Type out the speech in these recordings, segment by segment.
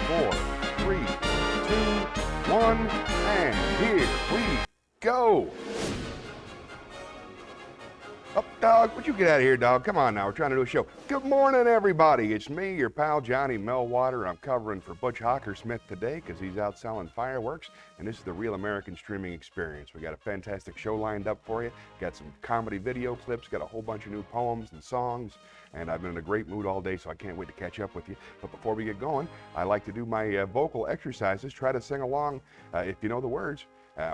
4, 3, 2, 1, and here we go. Up, dog, would you get out of here, dog? Come on now, we're trying to do a show. Good morning, everybody. It's me, your pal, Johnny Millwater. I'm covering for Butch Hockersmith today because he's out selling fireworks, and this is the Real American Streaming Experience. We got a fantastic show lined up for you. Got some comedy video clips, got a whole bunch of new poems and songs, and I've been in a great mood all day, so I can't wait to catch up with you. But before we get going, I like to do my vocal exercises. Try to sing along if you know the words.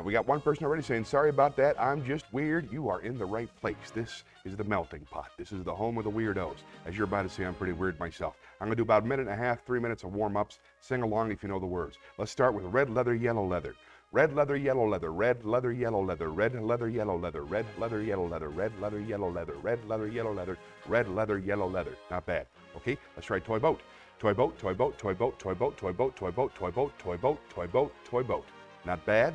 We got one person already saying, sorry about that, I'm just weird. You are in the right place. This is the melting pot. This is the home of the weirdos. As you're about to see, I'm pretty weird myself. I'm gonna do about a minute and a half, 3 minutes of warm-ups. Sing along if you know the words. Let's start with red leather, yellow leather. Red leather, yellow leather, red leather, yellow leather, red leather, yellow leather, red leather, yellow leather, red leather, yellow leather, red leather, yellow leather, red leather, yellow leather. Not bad. Okay, let's try toy boat. Toy boat, toy boat, toy boat, toy boat, toy boat, toy boat, toy boat, toy boat, toy boat, toy boat. Not bad.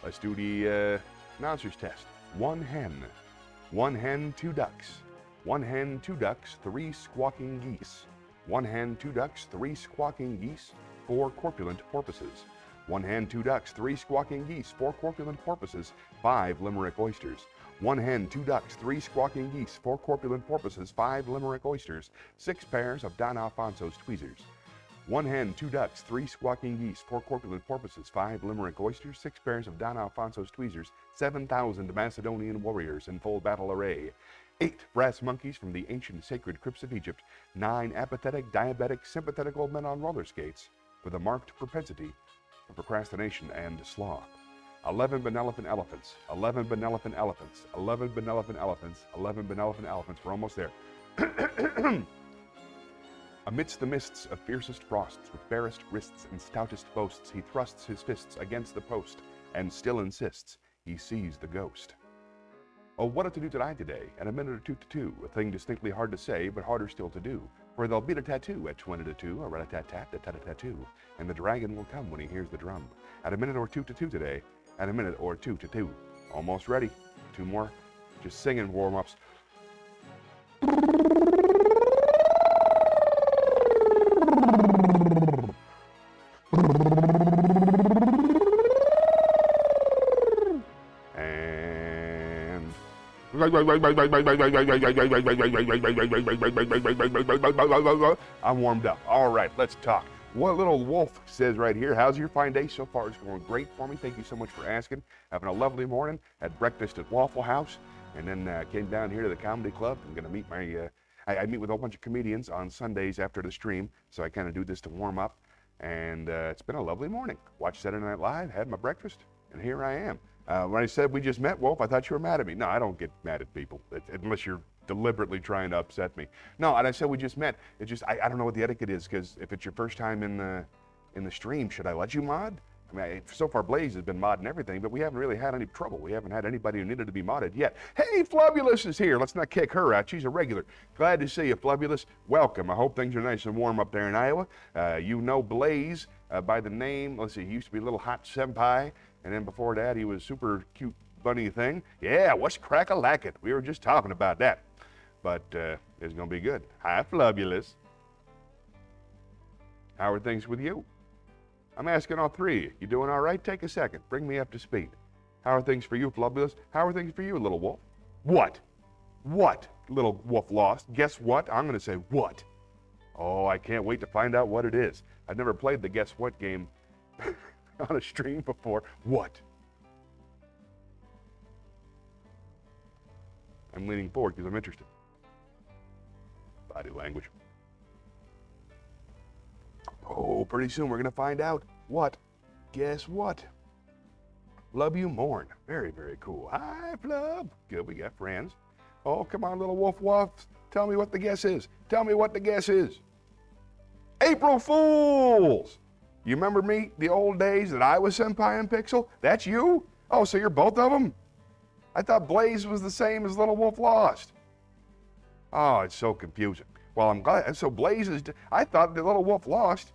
Let's do the announcer's test. One hen, two ducks. One hen, two ducks, three squawking geese. One hen, two ducks, three squawking geese, four corpulent porpoises. One hen, two ducks, three squawking geese, four corpulent porpoises, five limerick oysters. One hen, two ducks, three squawking geese, four corpulent porpoises, five limerick oysters, six pairs of Don Alfonso's tweezers. One hen, two ducks, three squawking geese, four corpulent porpoises, five limerick oysters, six pairs of Don Alfonso's tweezers, 7,000 Macedonian warriors in full battle array, 8 brass monkeys from the ancient sacred crypts of Egypt, 9 apathetic, diabetic, sympathetic old men on roller skates with a marked propensity for procrastination and sloth, 11 benevolent elephants, 11 benevolent elephants, 11 benevolent elephants, 11 benevolent elephants. We're almost there. Amidst the mists of fiercest frosts, with barest wrists and stoutest boasts, he thrusts his fists against the post, and still insists he sees the ghost. Oh, what a to-do today, and a minute or two to two, a thing distinctly hard to say, but harder still to do. For there'll be a tattoo at 20 to 2, a rat-a-tat-tat, a tat-a-tattoo, and the dragon will come when he hears the drum. At a minute or two to two today, at a minute or two to two. Almost ready. 2 more. Just singing warm-ups. I'm warmed up. All right, let's talk. What little wolf says right here, how's your fine day so far? It's going great for me. Thank you so much for asking. Having a lovely morning. Had breakfast at Waffle House, and then came down here to the comedy club. I'm going to meet my, I meet with a whole bunch of comedians on Sundays after the stream, so I kind of do this to warm up. And it's been a lovely morning. Watched Saturday Night Live, had my breakfast, and here I am. When I said we just met, Wolf, I thought you were mad at me. No, I don't get mad at people, unless you're deliberately trying to upset me. No, and I said we just met. It's just, I don't know what the etiquette is, because if it's your first time in the stream, should I let you mod? I mean, so far Blaze has been modding everything, but we haven't really had any trouble. We haven't had anybody who needed to be modded yet. Hey, Flubulous is here. Let's not kick her out. She's a regular. Glad to see you, Flubulous. Welcome. I hope things are nice and warm up there in Iowa. You know Blaze by the name, let's see, he used to be Little Hot Senpai, and then before that he was super cute bunny thing. Yeah, what's crack-a-lackin'? We were just talking about that. But it's gonna be good. Hi, Flubulous. How are things with you? I'm asking all three of you. You doing all right? Take a second. Bring me up to speed. How are things for you, Flubulous? How are things for you, Little Wolf? What? What? Little Wolf lost. Guess what? I'm going to say what? Oh, I can't wait to find out what it is. I've never played the guess what game on a stream before. What? I'm leaning forward because I'm interested. Body language. Oh, pretty soon we're going to find out what. Guess what? Flub you mourn. Very, very cool. Hi, Flub. Good, we got friends. Oh, come on, little wolf woffs. Tell me what the guess is. Tell me what the guess is. April Fools! You remember me, the old days that I was Senpai and Pixel? That's you? Oh, so you're both of them? I thought Blaze was the same as Little Wolf Lost. Oh, it's so confusing. Well, I'm glad. So Blaze is, I thought the Little Wolf Lost,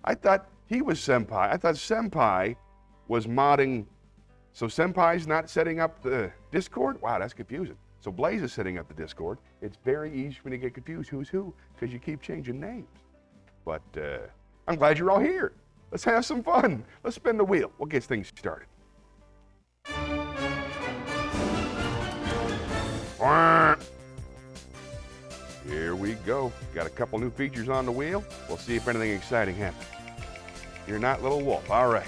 I thought he was Senpai. I thought Senpai was modding. So Senpai's not setting up the Discord? Wow, that's confusing. So Blaze is setting up the Discord. It's very easy for me to get confused who's who, because you keep changing names. But I'm glad you're all here. Let's have some fun. Let's spin the wheel. We'll get things started. Here we go. Got a couple new features on the wheel. We'll see if anything exciting happens. You're not Little Wolf. All right.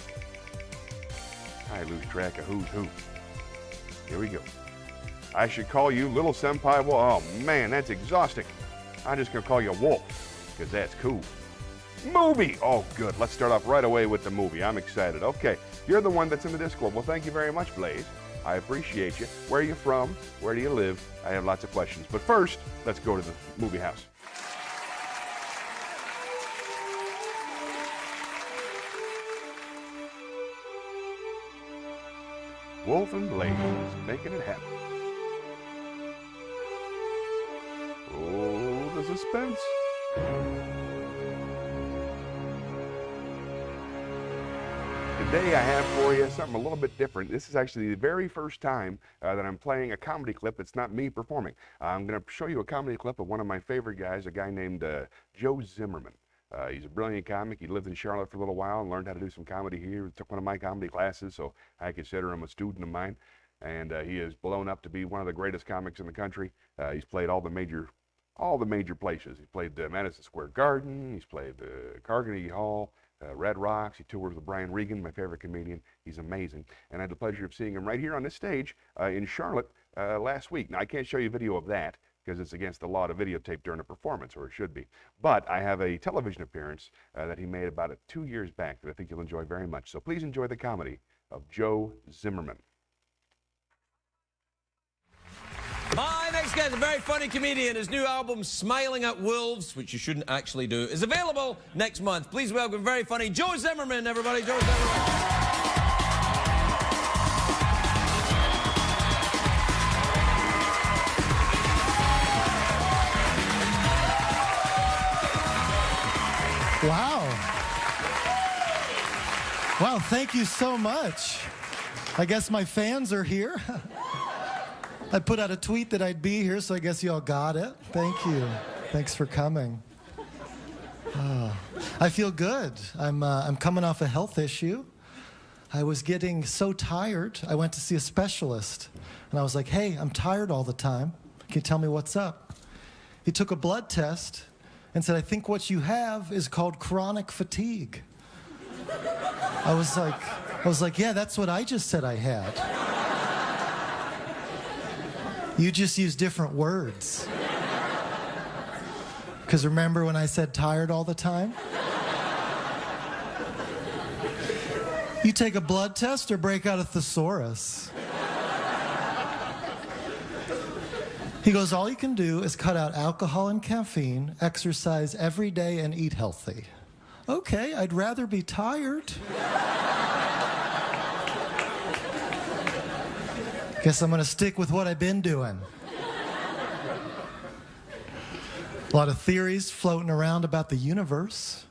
I lose track of who's who. Here we go. I should call you Little Senpai Wolf. Oh man, that's exhausting. I'm just gonna call you Wolf, because that's cool. Movie! Oh good, let's start off right away with the movie. I'm excited. Okay, you're the one that's in the Discord. Well, thank you very much, Blaze. I appreciate you. Where are you from? Where do you live? I have lots of questions. But first, let's go to the movie house. Wolf and Blaze, making it happen. Oh, the suspense. Today I have for you something a little bit different. This is actually the very first time that I'm playing a comedy clip. It's not me performing. I'm going to show you a comedy clip of one of my favorite guys, a guy named Joe Zimmerman. He's a brilliant comic. He lived in Charlotte for a little while and learned how to do some comedy here. He took one of my comedy classes, so I consider him a student of mine. And he has blown up to be one of the greatest comics in the country. He's played all the major places. He played Madison Square Garden. He's played Carnegie Hall. Red Rocks. He tours with Brian Regan, my favorite comedian. He's amazing. And I had the pleasure of seeing him right here on this stage in Charlotte last week. Now, I can't show you video of that because it's against the law to videotape during a performance, or it should be. But I have a television appearance that he made about 2 years back that I think you'll enjoy very much. So please enjoy the comedy of Joe Zimmerman. My next guest is a very funny comedian. His new album, Smiling at Wolves, which you shouldn't actually do, is available next month. Please welcome very funny Joe Zimmerman, everybody. Joe Zimmerman. Wow. Wow, thank you so much. I guess my fans are here. I put out a tweet that I'd be here, so I guess you all got it. Thank you. Thanks for coming. I feel good. I'm coming off a health issue. I was getting so tired, I went to see a specialist. And I was like, hey, I'm tired all the time. Can you tell me what's up? He took a blood test and said, I think what you have is called chronic fatigue. I was like, yeah, that's what I just said I had. You just use different words. Because remember when I said tired all the time? You take a blood test or break out a thesaurus. He goes, all you can do is cut out alcohol and caffeine, exercise every day, and eat healthy. Okay, I'd rather be tired. Guess I'm gonna stick with what I've been doing. A lot of theories floating around about the universe.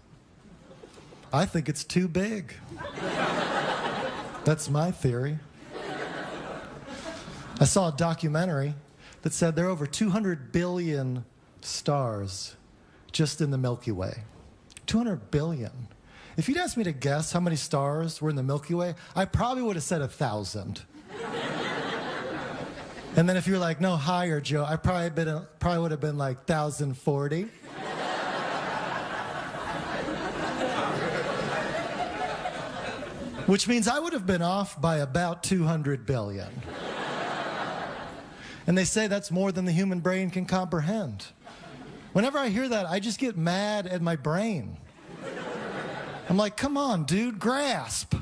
I think it's too big. That's my theory. I saw a documentary that said there are over 200 billion stars just in the Milky Way. 200 billion. If you'd asked me to guess how many stars were in the Milky Way, I probably would have said 1,000. And then if you were like, no, higher, Joe, I probably would have been like 1,040. Which means I would have been off by about 200 billion. And they say that's more than the human brain can comprehend. Whenever I hear that, I just get mad at my brain. I'm like, come on, dude, grasp.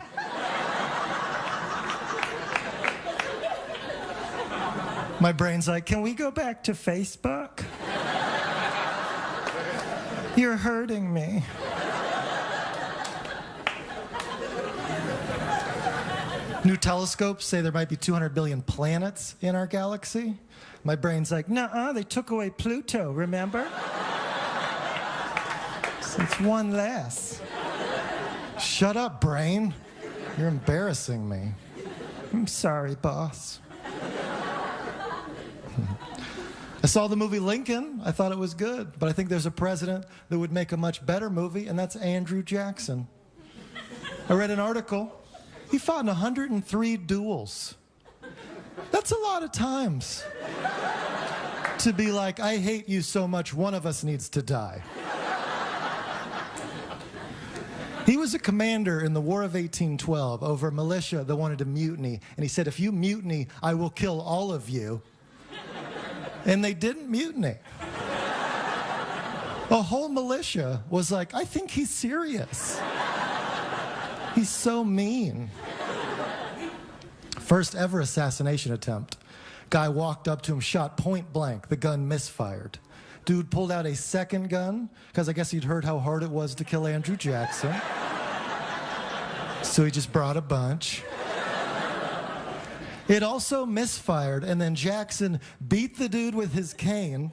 My brain's like, can we go back to Facebook? You're hurting me. New telescopes say there might be 200 billion planets in our galaxy. My brain's like, nuh-uh, they took away Pluto, remember? So it's one less. Shut up, brain. You're embarrassing me. I'm sorry, boss. I saw the movie Lincoln. I thought it was good, but I think there's a president that would make a much better movie, and that's Andrew Jackson. I read an article. He fought in 103 duels. That's a lot of times to be like, I hate you so much, one of us needs to die. He was a commander in the War of 1812 over militia that wanted to mutiny. And he said, if you mutiny, I will kill all of you. And they didn't mutiny. A whole militia was like, I think he's serious. He's so mean. First ever assassination attempt. Guy walked up to him, shot point blank. The gun misfired. Dude pulled out a second gun, because I guess he'd heard how hard it was to kill Andrew Jackson. So he just brought a bunch. It also misfired, and then Jackson beat the dude with his cane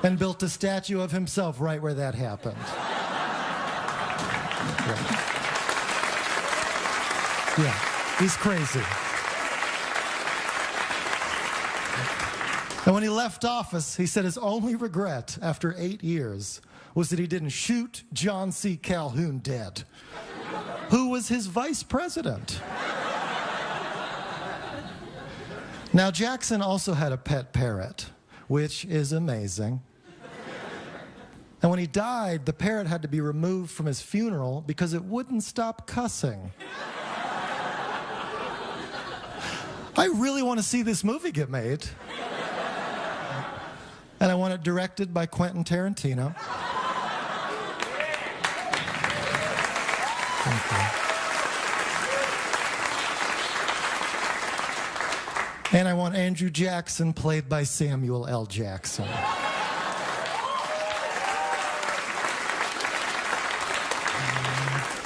and built a statue of himself right where that happened. Yeah, he's crazy. And when he left office, he said his only regret after 8 years was that he didn't shoot John C. Calhoun dead, who was his vice president. Now, Jackson also had a pet parrot, which is amazing. And when he died, the parrot had to be removed from his funeral because it wouldn't stop cussing. I really want to see this movie get made. And I want it directed by Quentin Tarantino. Thank you. And I want Andrew Jackson played by Samuel L. Jackson.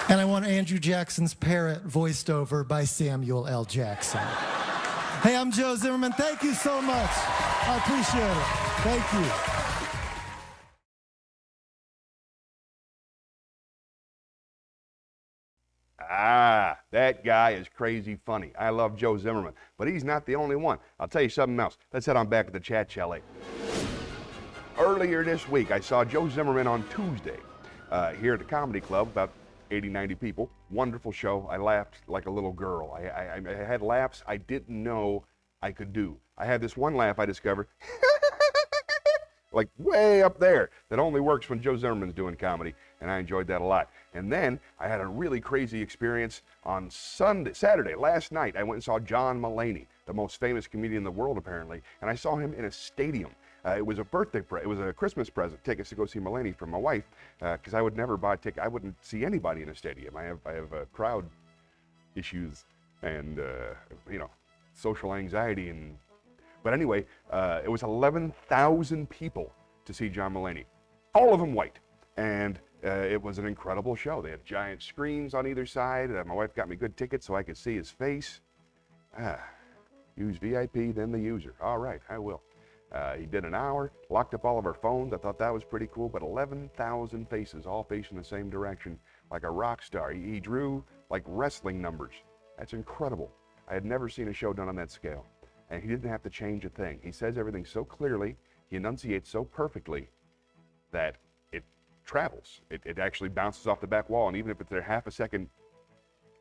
And I want Andrew Jackson's parrot voiced over by Samuel L. Jackson. Hey, I'm Joe Zimmerman. Thank you so much. I appreciate it. Thank you. That guy is crazy funny. I love Joe Zimmerman, but he's not the only one. I'll tell you something else. Let's head on back to the chat chalet. Earlier this week, I saw Joe Zimmerman on Tuesday here at the Comedy Club, about 80, 90 people. Wonderful show. I laughed like a little girl. I had laughs I didn't know I could do. I had this one laugh I discovered, like way up there, that only works when Joe Zimmerman's doing comedy, and I enjoyed that a lot. And then I had a really crazy experience on Saturday, last night. I went and saw John Mulaney, the most famous comedian in the world apparently, and I saw him in a stadium. It was a it was a Christmas present, tickets to go see Mulaney from my wife, because I would never buy tickets. I wouldn't see anybody in a stadium. I have crowd issues and social anxiety but anyway, it was 11,000 people to see John Mulaney, all of them white, and it was an incredible show. They had giant screens on either side. My wife got me good tickets so I could see his face. Use VIP, then the user. All right, I will. He did an hour, locked up all of our phones. I thought that was pretty cool, but 11,000 faces, all facing the same direction, like a rock star. He drew like wrestling numbers. That's incredible. I had never seen a show done on that scale. And he didn't have to change a thing. He says everything so clearly, he enunciates so perfectly that it travels. It actually bounces off the back wall, and even if they're half a second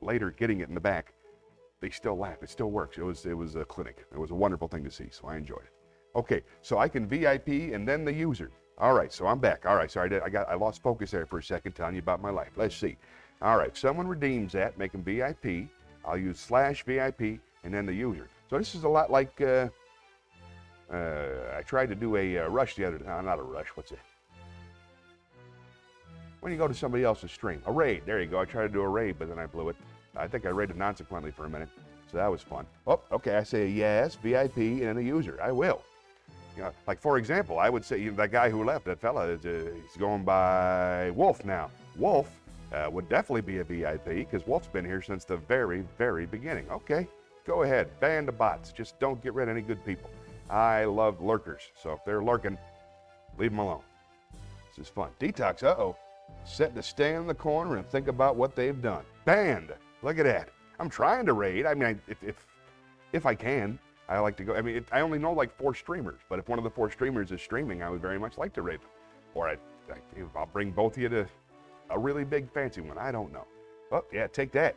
later getting it in the back, they still laugh. It still works. It was a clinic. It was a wonderful thing to see, so I enjoyed it. Okay, so I can VIP and then the user. All right, so I'm back. All right, sorry, I lost focus there for a second telling you about my life. Let's see. All right, someone redeems that, make them VIP. I'll use /VIP and then the user. So this is a lot like, I tried to do a rush the other day. No, not a rush, what's it? When you go to somebody else's stream. A raid, there you go. I tried to do a raid, but then I blew it. I think I raided non-sequently for a minute, so that was fun. Oh, okay, I say yes, VIP, and then the user. I will. You know, like for example, I would say that guy who left, that fella, he's going by Wolf now. Wolf would definitely be a VIP, because Wolf's been here since the very, very beginning. Okay. Go ahead, ban the bots. Just don't get rid of any good people. I love lurkers, so if they're lurking, leave them alone. This is fun. Detox, set to stay in the corner and think about what they've done. Banned. Look at that. I'm trying to raid. I mean, if I can. I like to go, I mean, I only know like 4 streamers, but if one of the 4 streamers is streaming, I would very much like to rate them. Or I'll bring both of you to a really big fancy one. I don't know. Oh, yeah, take that.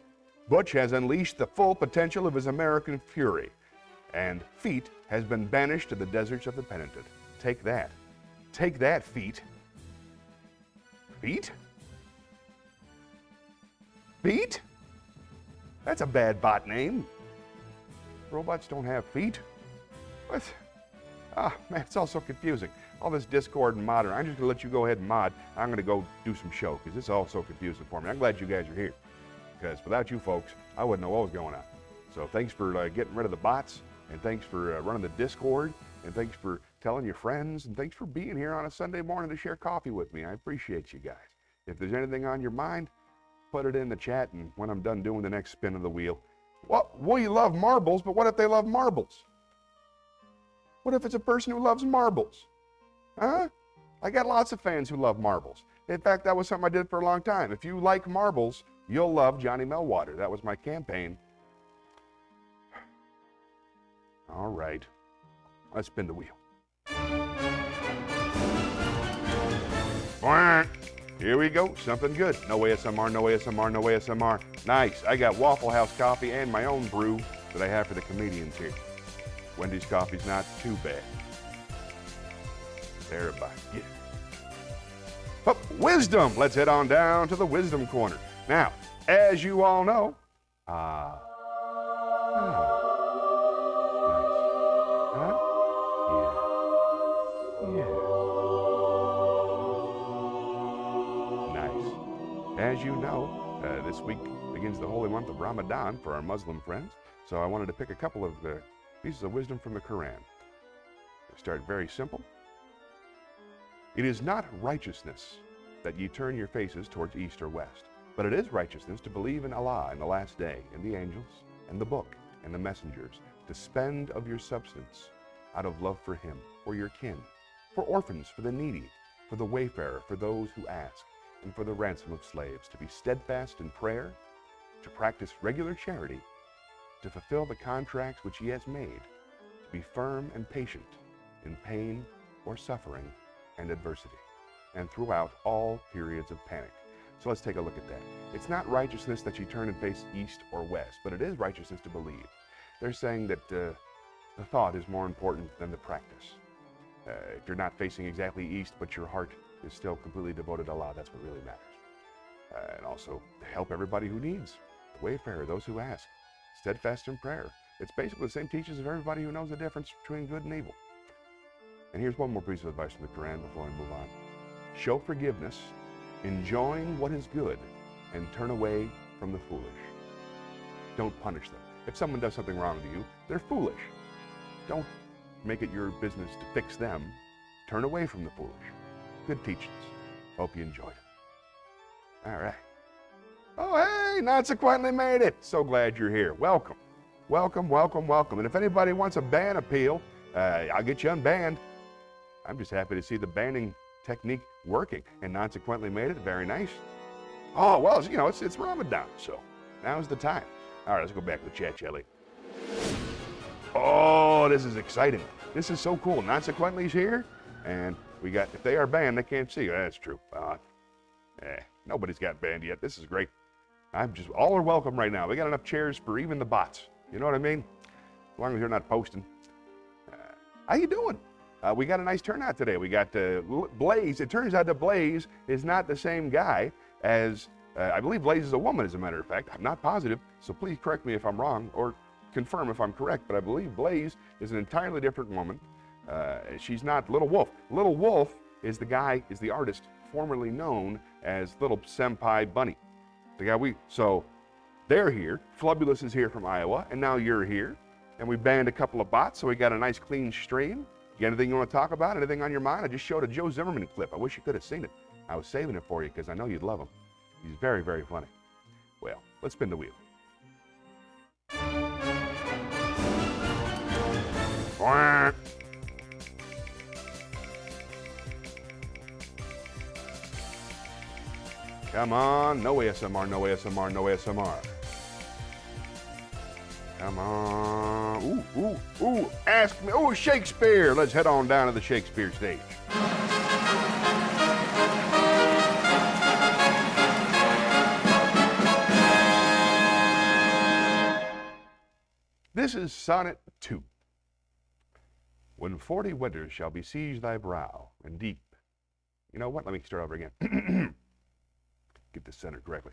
Butch has unleashed the full potential of his American fury, and Feet has been banished to the deserts of the penitent. Take that. Take that, Feet. Feet? Feet? That's a bad bot name. Robots don't have feet. What? Ah, man, it's all so confusing. All this Discord and modern. I'm just gonna let you go ahead and mod. I'm gonna go do some show because this is all so confusing for me. I'm glad you guys are here because without you folks, I wouldn't know what was going on. So thanks for getting rid of the bots, and thanks for running the Discord, and thanks for telling your friends, and thanks for being here on a Sunday morning to share coffee with me. I appreciate you guys. If there's anything on your mind, put it in the chat, and when I'm done doing the next spin of the wheel, well, we love marbles, but what if they love marbles? What if it's a person who loves marbles? Huh? I got lots of fans who love marbles. In fact, that was something I did for a long time. If you like marbles, you'll love Johnny Millwater. That was my campaign. All right, let's spin the wheel. Here we go, something good. No ASMR, no ASMR, no ASMR. Nice, I got Waffle House coffee and my own brew that I have for the comedians here. Wendy's coffee's not too bad. Everybody, yeah. Oh, wisdom, let's head on down to the wisdom corner. Now, as you all know, nice. Huh? Yeah. Nice. As you know, this week begins the holy month of Ramadan for our Muslim friends. So I wanted to pick a couple of pieces of wisdom from the Quran. They start very simple. It is not righteousness that ye turn your faces towards east or west, but it is righteousness to believe in Allah and the last day, and the angels, and the book, and the messengers, to spend of your substance out of love for him, for your kin, for orphans, for the needy, for the wayfarer, for those who ask, and for the ransom of slaves, to be steadfast in prayer, to practice regular charity, to fulfill the contracts which he has made, to be firm and patient in pain or suffering and adversity, and throughout all periods of panic. So let's take a look at that. It's not righteousness that you turn and face east or west, but it is righteousness to believe. They're saying that the thought is more important than the practice. If you're not facing exactly east, but your heart is still completely devoted to Allah, that's what really matters. And also to help everybody who needs, the wayfarer, those who ask, steadfast in prayer. It's basically the same teachings of everybody who knows the difference between good and evil. And here's one more piece of advice from the Quran before I move on. Show forgiveness, enjoin what is good, and turn away from the foolish. Don't punish them. If someone does something wrong to you, they're foolish. Don't make it your business to fix them. Turn away from the foolish. Good teachings. Hope you enjoyed it. All right. Oh, hey, Consequently made it. So glad you're here. Welcome. Welcome, welcome, welcome. And if anybody wants a ban appeal, I'll get you unbanned. I'm just happy to see the banning technique working, and Consequently made it. Very nice. Oh, well, you know, it's Ramadan, so now's the time. All right, let's go back to the chat, Jelly. Oh, this is exciting. This is so cool. Consequently's here, and we got, if they are banned, they can't see. That's true. Nobody's got banned yet. This is great. All are welcome right now. We got enough chairs for even the bots. You know what I mean? As long as you're not posting. How you doing? We got a nice turnout today. We got Blaze. It turns out that Blaze is not the same guy as, I believe Blaze is a woman, as a matter of fact. I'm not positive, so please correct me if I'm wrong, or confirm if I'm correct, but I believe Blaze is an entirely different woman. She's not Little Wolf. Little Wolf is the artist formerly known as Little Senpai Bunny. So they're here. Flubulous is here from Iowa, and now you're here. And we banned a couple of bots, so we got a nice clean stream. You got anything you want to talk about? Anything on your mind? I just showed a Joe Zimmerman clip. I wish you could have seen it. I was saving it for you because I know you'd love him. He's very, very funny. Well, let's spin the wheel. Come on, no ASMR, no ASMR, no ASMR. Come on. Ooh. Ask me. Oh, Shakespeare. Let's head on down to the Shakespeare stage. This is Sonnet 2. When 40 winters shall besiege thy brow, and deep. You know what? Let me start over again. Get this centered correctly.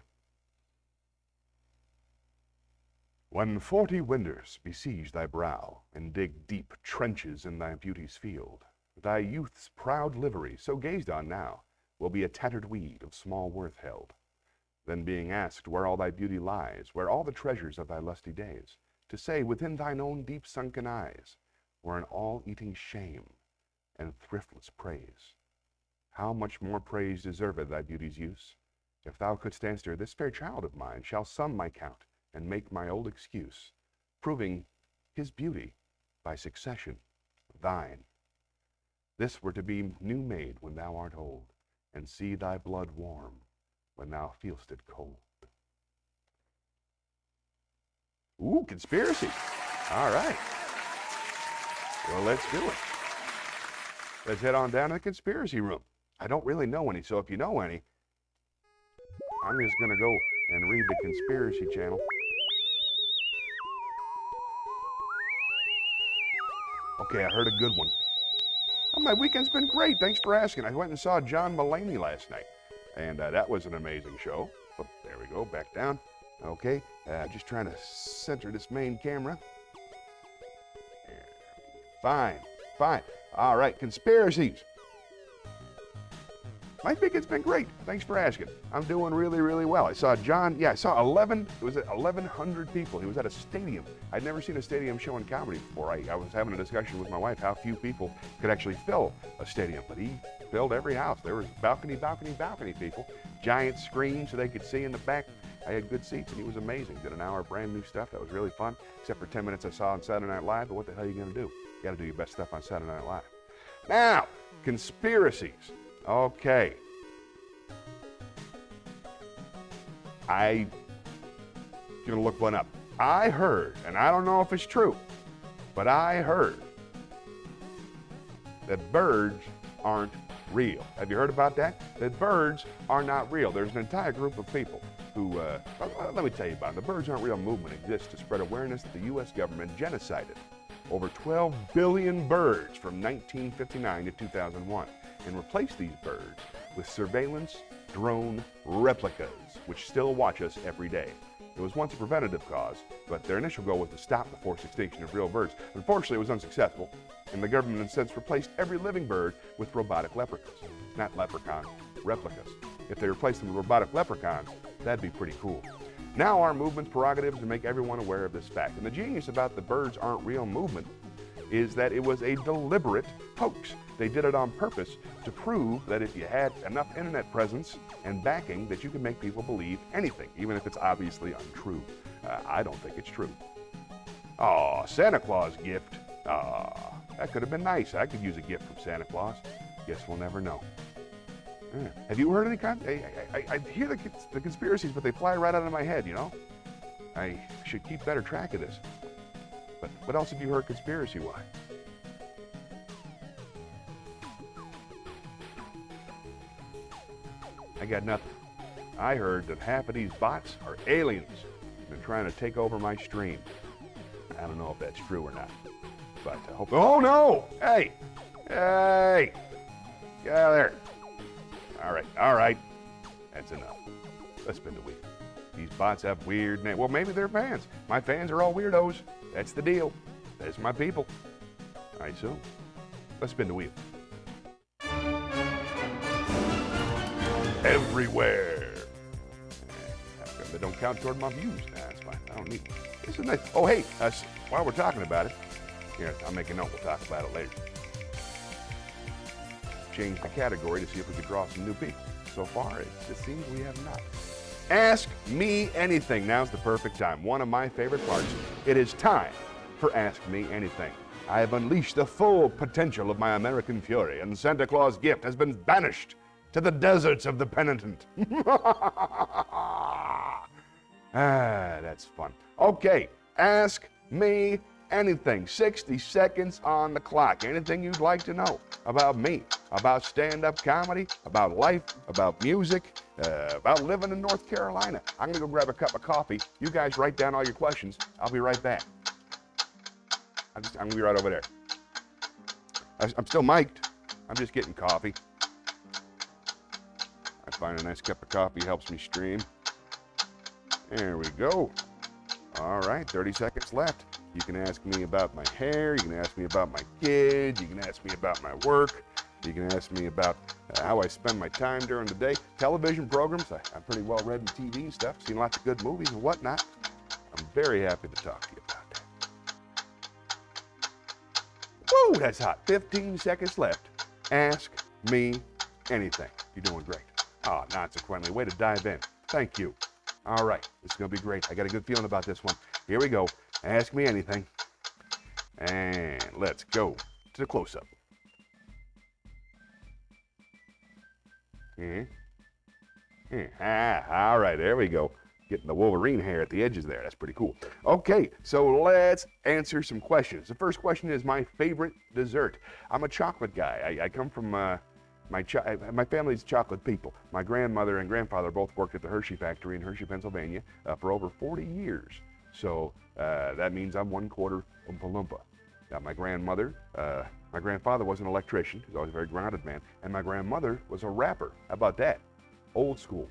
When 40 winters besiege thy brow, and dig deep trenches in thy beauty's field, thy youth's proud livery, so gazed on now, will be a tattered weed of small worth held. Then being asked where all thy beauty lies, where all the treasures of thy lusty days, to say within thine own deep sunken eyes, were an all-eating shame and thriftless praise. How much more praise deserveth thy beauty's use? If thou couldst answer, this fair child of mine shall sum my count, and make my old excuse, proving his beauty by succession thine. This were to be new made when thou art old, and see thy blood warm when thou feel'st it cold. Ooh, conspiracy. All right. Well, let's do it. Let's head on down to the conspiracy room. I don't really know any, so if you know any, I'm just going to go and read the conspiracy channel. Okay, I heard a good one. Oh, my weekend's been great. Thanks for asking. I went and saw John Mulaney last night, and that was an amazing show. Oh, there we go, back down. Okay, just trying to center this main camera. Fine. All right, conspiracies. My weekend's been great. Thanks for asking. I'm doing really, really well. I saw John, I saw 1,100 people. He was at a stadium. I'd never seen a stadium showing comedy before. I was having a discussion with my wife how few people could actually fill a stadium, but he filled every house. There was balcony people, giant screen so they could see in the back. I had good seats, and he was amazing. Did an hour of brand new stuff. That was really fun, except for 10 minutes I saw on Saturday Night Live, but what the hell are you going to do? You got to do your best stuff on Saturday Night Live. Now, conspiracies. Okay. I'm going to look one up. I heard, and I don't know if it's true, but I heard that birds aren't real. Have you heard about that? That birds are not real. There's an entire group of people who, let me tell you about it. The Birds Aren't Real movement exists to spread awareness that the U.S. government genocided over 12 billion birds from 1959 to 2001 and replaced these birds with surveillance drone replicas, which still watch us every day. It was once a preventative cause, but their initial goal was to stop the forced extinction of real birds. Unfortunately, it was unsuccessful, and the government has since replaced every living bird with robotic leprechauns. Not leprechauns, replicas. If they replaced them with robotic leprechauns, that'd be pretty cool. Now our movement's prerogative is to make everyone aware of this fact. And the genius about the Birds Aren't Real movement is that it was a deliberate hoax. They did it on purpose to prove that if you had enough internet presence and backing that you can make people believe anything, even if it's obviously untrue. I don't think it's true. Oh, Santa Claus gift. That could have been nice. I could use a gift from Santa Claus. Guess we'll never know. Have you heard any I hear the conspiracies, but they fly right out of my head, you know? I should keep better track of this. But what else have you heard conspiracy-wise? I got nothing. I heard that half of these bots are aliens. They're trying to take over my stream. I don't know if that's true or not. But I hope... Oh, no! Hey! Get out of there. All right. That's enough. Let's spin the wheel. These bots have weird names. Well, maybe they're fans. My fans are all weirdos. That's the deal. That's my people. I assume. Let's spin the wheel. Everywhere. They don't count toward my views. Nah, that's fine. I don't need it. This is nice. Oh, hey, while we're talking about it, here, I'll make a note. We'll talk about it later. Change the category to see if we can draw some new people. So far, it seems we have not. Ask me anything. Now's the perfect time. One of my favorite parts. It is time for Ask Me Anything. I have unleashed the full potential of my American fury, and Santa Claus' gift has been banished to the deserts of the penitent. That's fun. Okay, Ask me anything. 60 seconds on the clock. Anything you'd like to know about me, about stand-up comedy, about life, about music, about living in North Carolina. I'm going to go grab a cup of coffee. You guys write down all your questions. I'll be right back. I'm going to be right over there. I'm still mic'd. I'm just getting coffee. I find a nice cup of coffee helps me stream. There we go. All right, 30 seconds left. You can ask me about my hair. You can ask me about my kids. You can ask me about my work. You can ask me about how I spend my time during the day. Television programs. I'm pretty well read in TV and stuff. Seen lots of good movies and whatnot. I'm very happy to talk to you about that. Woo, that's hot. 15 seconds left. Ask me anything. You're doing great. Oh, consequently, way to dive in. Thank you. All right, this is going to be great. I got a good feeling about this one. Here we go. Ask me anything. And let's go to the close-up. All right, there we go. Getting the Wolverine hair at the edges there. That's pretty cool. Okay, so let's answer some questions. The first question is my favorite dessert. I'm a chocolate guy. I come from my family's chocolate people. My grandmother and grandfather both worked at the Hershey factory in Hershey, Pennsylvania for over 40 years. So that means I'm 1/4 Oompa Loompa. Now my grandfather was an electrician. He was always a very grounded man. And my grandmother was a rapper. How about that? Old school.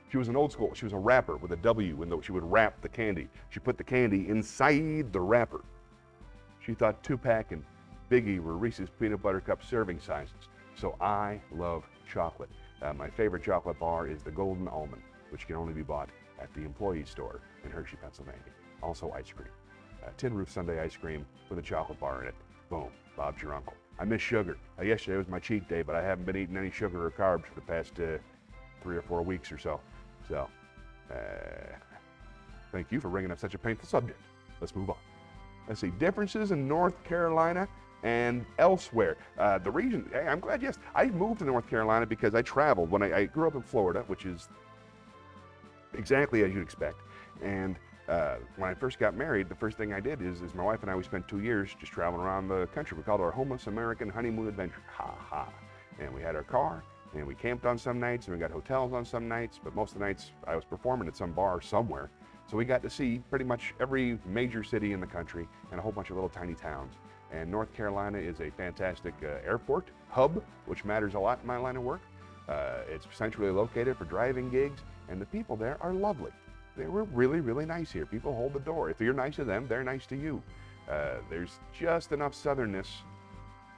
She was a rapper with a W, and she would wrap the candy. She put the candy inside the wrapper. She thought Tupac and Biggie were Reese's peanut butter cup serving sizes. So I love chocolate. My favorite chocolate bar is the Golden Almond, which can only be bought at the employee store in Hershey, Pennsylvania. Also ice cream. Tin Roof Sundae ice cream with a chocolate bar in it. Boom, Bob's your uncle. I miss sugar. Yesterday was my cheat day, but I haven't been eating any sugar or carbs for the past 3 or 4 weeks or so. So, thank you for bringing up such a painful subject. Let's move on. Let's see, differences in North Carolina and elsewhere. The reason, I'm glad you asked. I moved to North Carolina because I traveled when I grew up in Florida, which is exactly as you'd expect. And when I first got married, the first thing I did is my wife and I, we spent 2 years just traveling around the country. We called it our homeless American honeymoon adventure. Ha ha. And we had our car, and we camped on some nights, and we got hotels on some nights, but most of the nights I was performing at some bar somewhere. So we got to see pretty much every major city in the country and a whole bunch of little tiny towns. And North Carolina is a fantastic airport hub, which matters a lot in my line of work. It's centrally located for driving gigs, and the people there are lovely. They were really, really nice here. People hold the door. If you're nice to them, they're nice to you. There's just enough southernness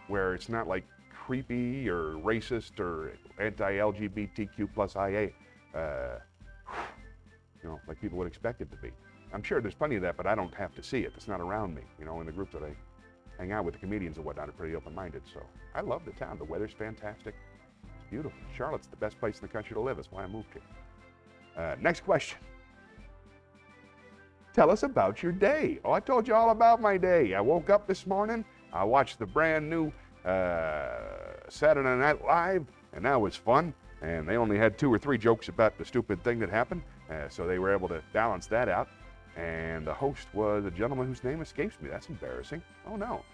where it's not like creepy or racist or anti-LGBTQ plus IA, like people would expect it to be. I'm sure there's plenty of that, but I don't have to see it. It's not around me. In the group that I hang out with, the comedians and whatnot, are pretty open-minded. So I love the town. The weather's fantastic. It's beautiful. Charlotte's the best place in the country to live. That's why I moved here. Next question. Tell us about your day. Oh, I told you all about my day. I woke up this morning. I watched the brand new Saturday Night Live, and that was fun. And they only had 2 or 3 jokes about the stupid thing that happened, so they were able to balance that out. And the host was a gentleman whose name escapes me. That's embarrassing. Oh, no.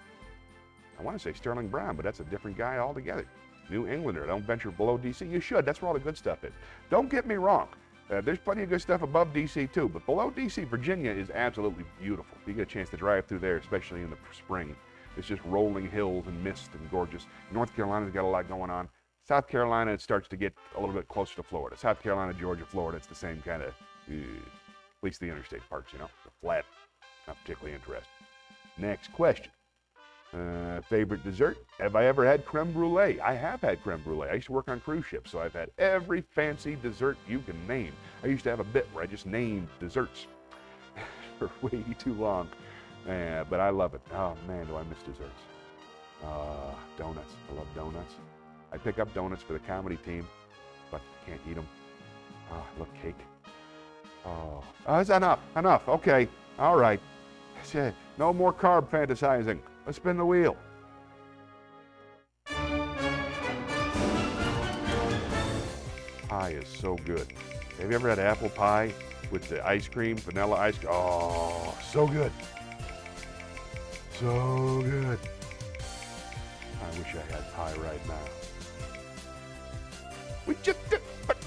I want to say Sterling Brown, but that's a different guy altogether. New Englander. Don't venture below D.C. You should. That's where all the good stuff is. Don't get me wrong. There's plenty of good stuff above D.C. too, but below D.C., Virginia is absolutely beautiful. If you get a chance to drive through there, especially in the spring, it's just rolling hills and mist and gorgeous. North Carolina's got a lot going on. South Carolina, it starts to get a little bit closer to Florida. South Carolina, Georgia, Florida, it's the same kind of, at least the interstate parts, the flat, not particularly interesting. Next question. Favorite dessert? Have I ever had creme brulee? I have had creme brulee. I used to work on cruise ships, so I've had every fancy dessert you can name. I used to have a bit where I just named desserts for way too long. But I love it. Oh man, do I miss desserts. Donuts. I love donuts. I pick up donuts for the comedy team, but can't eat them. I love cake. That's enough. Okay, all right. No more carb fantasizing. Let's spin the wheel. Pie is so good. Have you ever had apple pie? with the ice cream, vanilla ice cream. Oh, so good. So good. I wish I had pie right now. We just did, but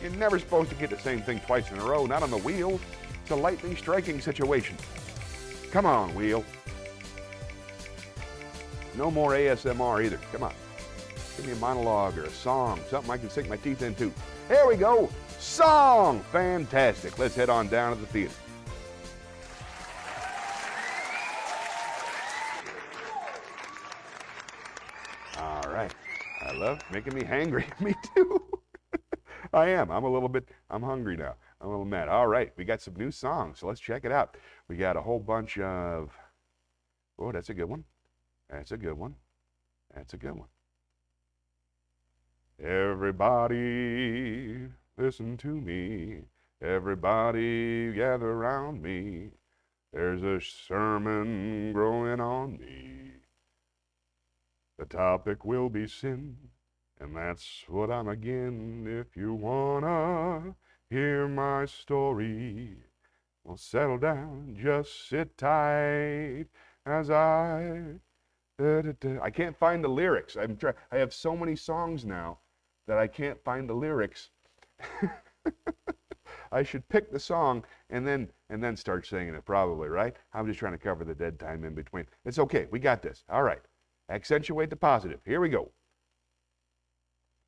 you're never supposed to get the same thing twice in a row, not on the wheel. It's a lightning striking situation. Come on, wheel. No more ASMR either. Come on. Give me a monologue or a song, something I can sink my teeth into. Here we go. Song. Fantastic. Let's head on down to the theater. All right. I love making me hangry. Me too. I am. I'm hungry now. I'm a little mad. All right. We got some new songs, so let's check it out. We got a whole bunch of, oh, that's a good one. That's a good one. That's a good one. Everybody, listen to me. Everybody, gather around me. There's a sermon growing on me. The topic will be sin, and that's what I'm again. If you wanna hear my story, well, settle down, just sit tight as I can't find the lyrics. I have so many songs now that I can't find the lyrics. I should pick the song and then start singing it, probably, right? I'm just trying to cover the dead time in between. It's okay. We got this. All right. Accentuate the positive. Here we go.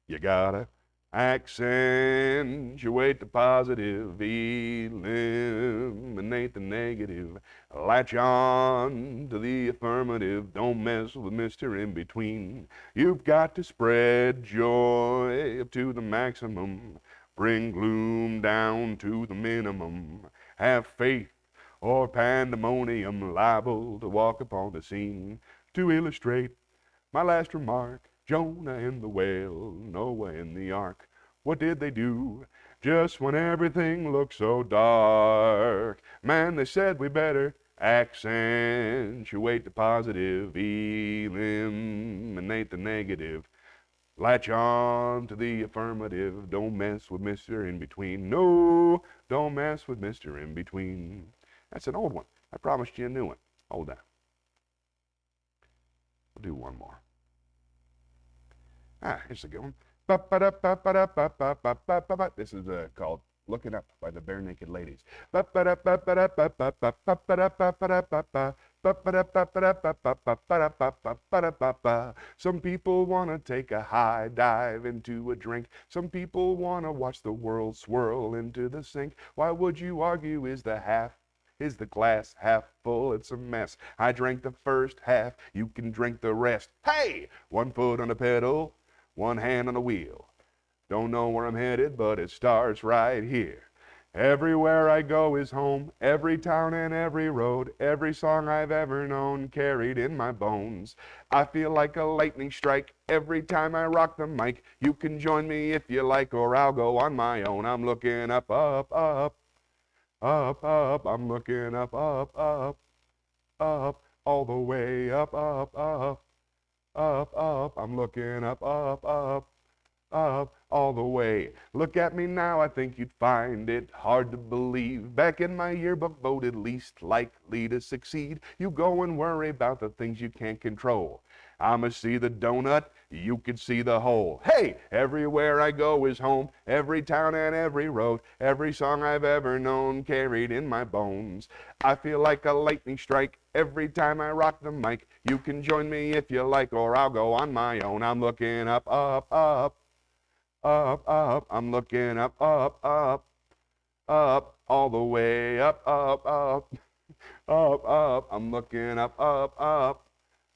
You gotta accentuate the positive, eliminate the negative, latch on to the affirmative, don't mess with Mr. In Between. You've got to spread joy up to the maximum, bring gloom down to the minimum, have faith or pandemonium, liable to walk upon the scene. To illustrate my last remark, Jonah and the whale, Noah in the ark. What did they do just when everything looked so dark? Man, they said we better accentuate the positive, eliminate the negative, latch on to the affirmative, don't mess with Mr. In Between. No, don't mess with Mr. In Between. That's an old one. I promised you a new one. Hold on. We'll do one more. Here's a good one. This is called Looking Up by the Bare Naked Ladies. Some people want to take a high dive into a drink. Some people want to watch the world swirl into the sink. Why would you argue? Is the glass half full? It's a mess. I drank the first half, you can drink the rest. Hey! 1 foot on the pedal, 1 hand on the wheel. Don't know where I'm headed, but it starts right here. Everywhere I go is home, every town and every road, every song I've ever known carried in my bones. I feel like a lightning strike every time I rock the mic. You can join me if you like, or I'll go on my own. I'm looking up, up, up. Up, up, I'm looking up, up, up, up, all the way up, up, up, up, up, I'm looking up, up, up, up, all the way. Look at me now, I think you'd find it hard to believe. Back in my yearbook, voted least likely to succeed. You go and worry about the things you can't control. I'ma see the donut, you can see the hole. Hey, everywhere I go is home, every town and every road, every song I've ever known carried in my bones. I feel like a lightning strike every time I rock the mic. You can join me if you like, or I'll go on my own. I'm looking up, up, up, up, up. I'm looking up, up, up, up, all the way up, up, up, up, up. I'm looking up, up, up,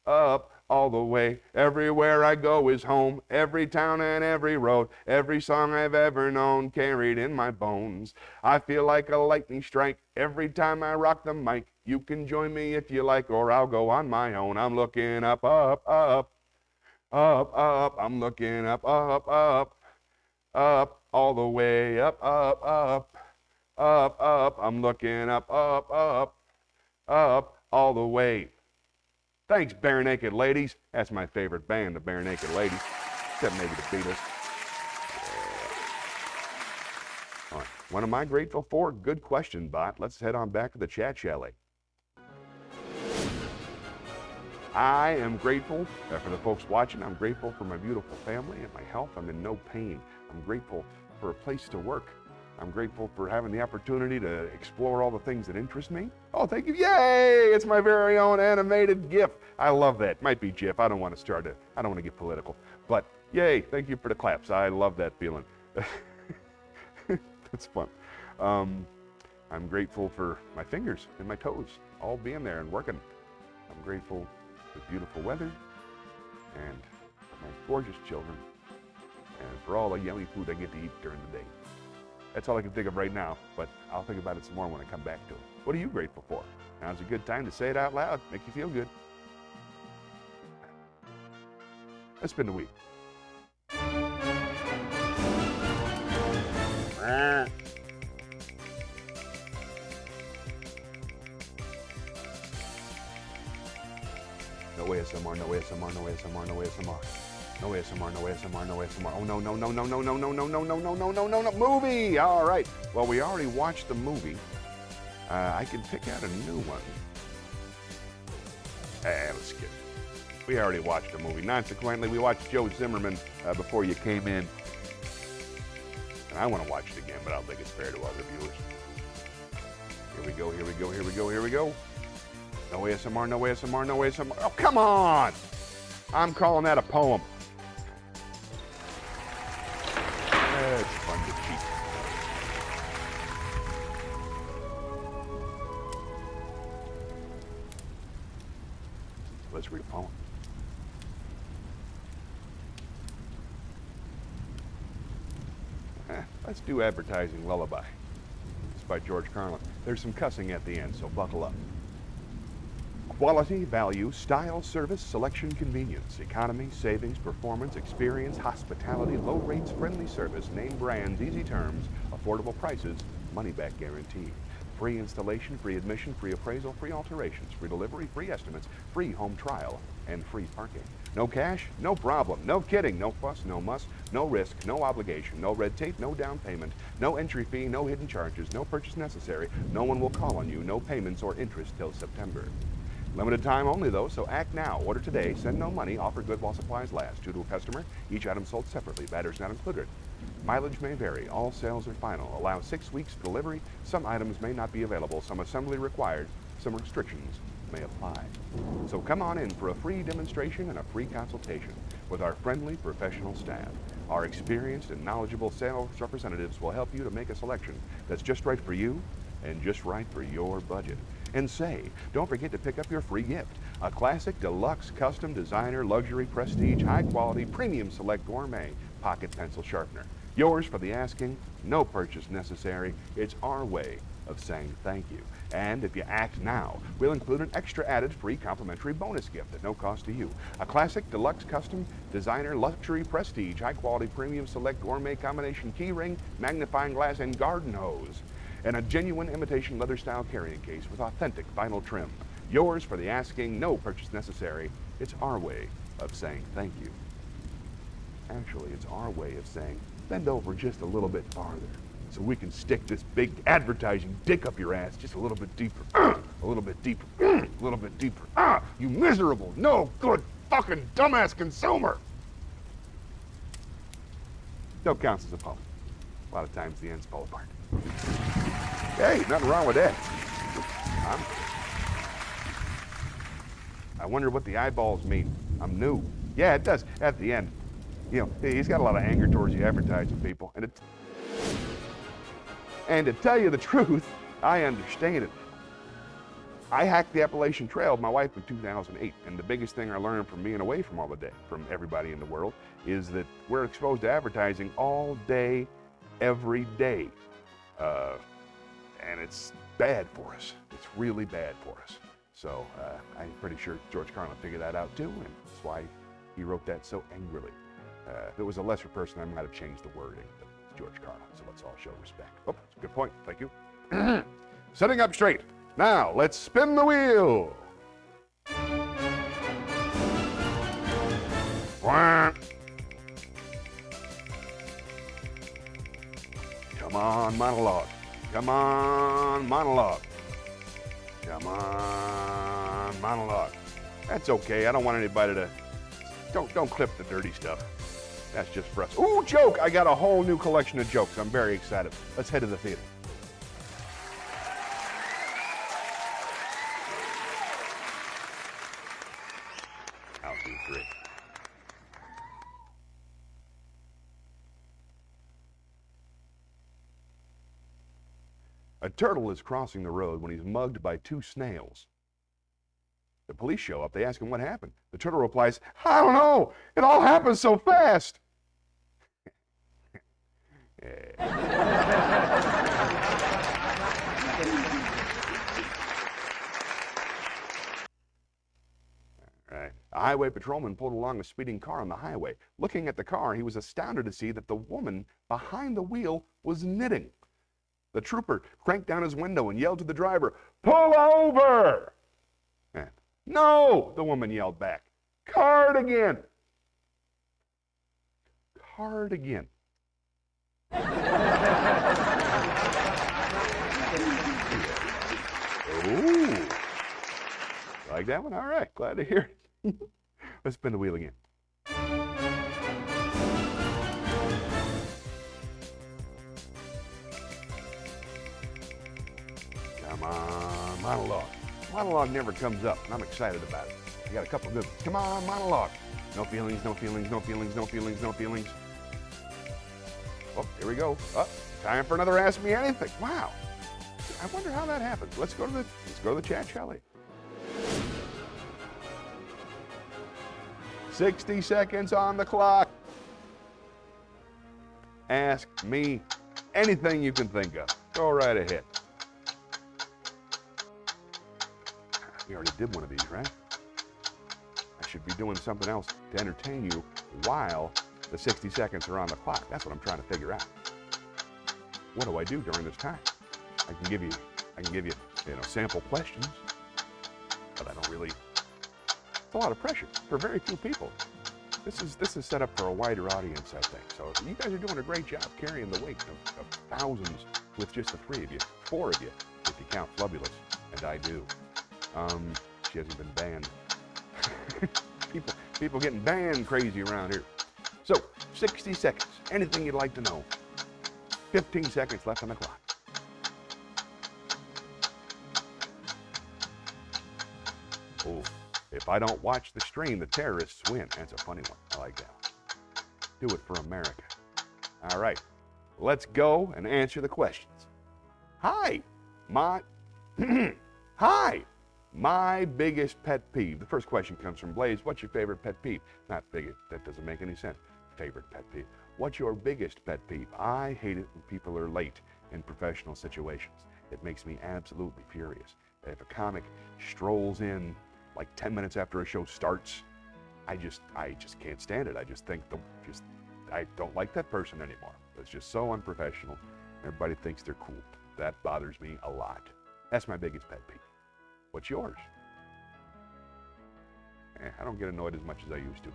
up, all the way. Everywhere I go is home, every town and every road, every song I've ever known carried in my bones. I feel like a lightning strike every time I rock the mic. You can join me if you like, or I'll go on my own. I'm looking up, up, up, up, up. I'm looking up, up, up, up, all the way up, up, up, up, up. I'm looking up, up, up, up, all the way. Thanks, Bare Naked Ladies. That's my favorite band, the Bare Naked Ladies. Except maybe the Beatles. All right. What am I grateful for? Good question, Bot. Let's head on back to the chat chalet. I am grateful for the folks watching. I'm grateful for my beautiful family and my health. I'm in no pain. I'm grateful for a place to work. I'm grateful for having the opportunity to explore all the things that interest me. Oh, thank you. Yay! It's my very own animated GIF. I love that. Might be GIF. I don't want to get political. But yay, thank you for the claps. I love that feeling. That's fun. I'm grateful for my fingers and my toes all being there and working. I'm grateful for beautiful weather and for my gorgeous children and for all the yummy food I get to eat during the day. That's all I can think of right now, but I'll think about it some more when I come back to it. What are you grateful for? Now's a good time to say it out loud. Make you feel good. Let's spin the wheel. No ASMR, no ASMR, no ASMR, no ASMR. No ASMR, no ASMR, no ASMR. Oh, no, no, no, no, no, no, no, no, no, no, no, no, no, no, no. Movie! All right. Well, we already watched the movie. I can pick out a new one. Let's skip it. We already watched the movie. Consequently, we watched Joe Zimmerman before you came in. And I want to watch it again, but I don't think it's fair to other viewers. Here we go, here we go, here we go, here we go. No ASMR, no ASMR, no ASMR. Oh, come on! I'm calling that a poem. It's fun to cheat. Let's read a poem. Let's do Advertising Lullaby. It's by George Carlin. There's some cussing at the end, so buckle up. Quality, value, style, service, selection, convenience, economy, savings, performance, experience, hospitality, low rates, friendly service, name brands, easy terms, affordable prices, money-back guarantee. Free installation, free admission, free appraisal, free alterations, free delivery, free estimates, free home trial, and free parking. No cash? No problem. No kidding. No fuss, no muss, no risk, no obligation, no red tape, no down payment, no entry fee, no hidden charges, no purchase necessary. No one will call on you. No payments or interest till September. Limited time only, though, so act now. Order today. Send no money. Offer good while supplies last. Due to a customer, each item sold separately. Batteries not included. Mileage may vary. All sales are final. Allow 6 weeks delivery. Some items may not be available. Some assembly required. Some restrictions may apply. So come on in for a free demonstration and a free consultation with our friendly professional staff. Our experienced and knowledgeable sales representatives will help you to make a selection that's just right for you and just right for your budget. And say, don't forget to pick up your free gift, a classic, deluxe, custom, designer, luxury, prestige, high quality, premium select gourmet pocket pencil sharpener. Yours for the asking, no purchase necessary. It's our way of saying thank you. And if you act now, we'll include an extra added free complimentary bonus gift at no cost to you. A classic, deluxe, custom, designer, luxury, prestige, high quality, premium select gourmet combination key ring, magnifying glass, and garden hose. And a genuine imitation leather style carrying case with authentic vinyl trim. Yours for the asking, no purchase necessary. It's our way of saying thank you. Actually, it's our way of saying bend over just a little bit farther so we can stick this big advertising dick up your ass just a little bit deeper, a little bit deeper, a little bit deeper. You miserable, no good fucking dumbass consumer. Still counts as a poem. A lot of times the ends fall apart. Hey, nothing wrong with that. I wonder what the eyeballs mean. I'm new. Yeah, it does. At the end, you know, he's got a lot of anger towards the advertising people. And to tell you the truth, I understand it. I hacked the Appalachian Trail with my wife in 2008, and the biggest thing I learned from being away from all the day, from everybody in the world, is that we're exposed to advertising all day, every day. And it's bad for us. It's really bad for us. So I'm pretty sure George Carlin figured that out too, and that's why he wrote that so angrily. If it was a lesser person, I might have changed the wording, but it's George Carlin, so let's all show respect. Oh, that's a good point. Thank you. Sitting up straight. Now, let's spin the wheel. Come on, monologue. Come on, monologue. Come on, monologue. That's okay. I don't want anybody to... Don't clip the dirty stuff. That's just for us. Ooh, joke! I got a whole new collection of jokes. I'm very excited. Let's head to the theater. I'll do 3. A turtle is crossing the road when he's mugged by 2 snails. The police show up. They ask him what happened. The turtle replies, I don't know. It all happened so fast. Right. A highway patrolman pulled along a speeding car on the highway. Looking at the car, he was astounded to see that the woman behind the wheel was knitting. The trooper cranked down his window and yelled to the driver, pull over! And, no, the woman yelled back. Cardigan! Cardigan. Ooh. Like that one? All right, glad to hear it. Let's spin the wheel again. Come on, monologue. Monologue never comes up, and I'm excited about it. I got a couple good ones. Come on, monologue. No feelings, no feelings, no feelings, no feelings, no feelings. Oh, here we go. Oh, time for another Ask Me Anything. Wow. I wonder how that happens. Let's go to the chat, shall we? 60 seconds on the clock. Ask me anything you can think of. Go right ahead. We already did one of these, right? I should be doing something else to entertain you while the 60 seconds are on the clock. That's what I'm trying to figure out. What do I do during this time? I can give you, sample questions, but I don't really. It's a lot of pressure for very few people. This is set up for a wider audience, I think. So you guys are doing a great job carrying the weight of thousands with just the 3 of you, 4 of you, if you count Flubulous, and I do. She hasn't been banned. People getting banned crazy around here. So, 60 seconds. Anything you'd like to know. 15 seconds left on the clock. Oh, if I don't watch the stream, the terrorists win. That's a funny one. I like that. Do it for America. All right. Let's go and answer the questions. Hi. My biggest pet peeve. The first question comes from Blaze. What's your favorite pet peeve? Not biggest. That doesn't make any sense. Favorite pet peeve. What's your biggest pet peeve? I hate it when people are late in professional situations. It makes me absolutely furious. If a comic strolls in like 10 minutes after a show starts, I just can't stand it. I just think I don't like that person anymore. It's just so unprofessional. Everybody thinks they're cool. That bothers me a lot. That's my biggest pet peeve. What's yours? I don't get annoyed as much as I used to.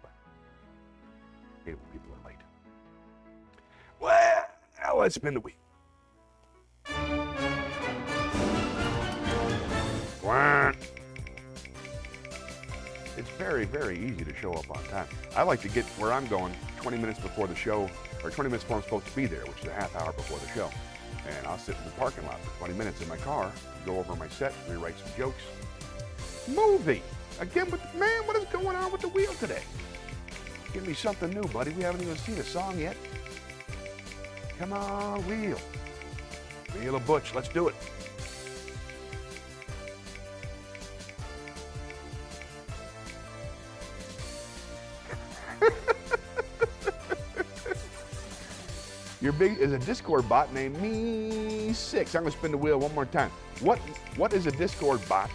But I hate it when people are late. Well, now let's spin the wheel. Quack. It's very, very easy to show up on time. I like to get where I'm going 20 minutes before the show, or 20 minutes before I'm supposed to be there, which is a half hour before the show. And I'll sit in the parking lot for 20 minutes in my car, go over my set, rewrite some jokes. Movie! Again, man, what is going on with the wheel today? Give me something new, buddy. We haven't even seen a song yet. Come on, wheel. Wheel of Butch, let's do it. Your big is a Discord bot named Me6. I'm gonna spin the wheel one more time. What is a Discord bot,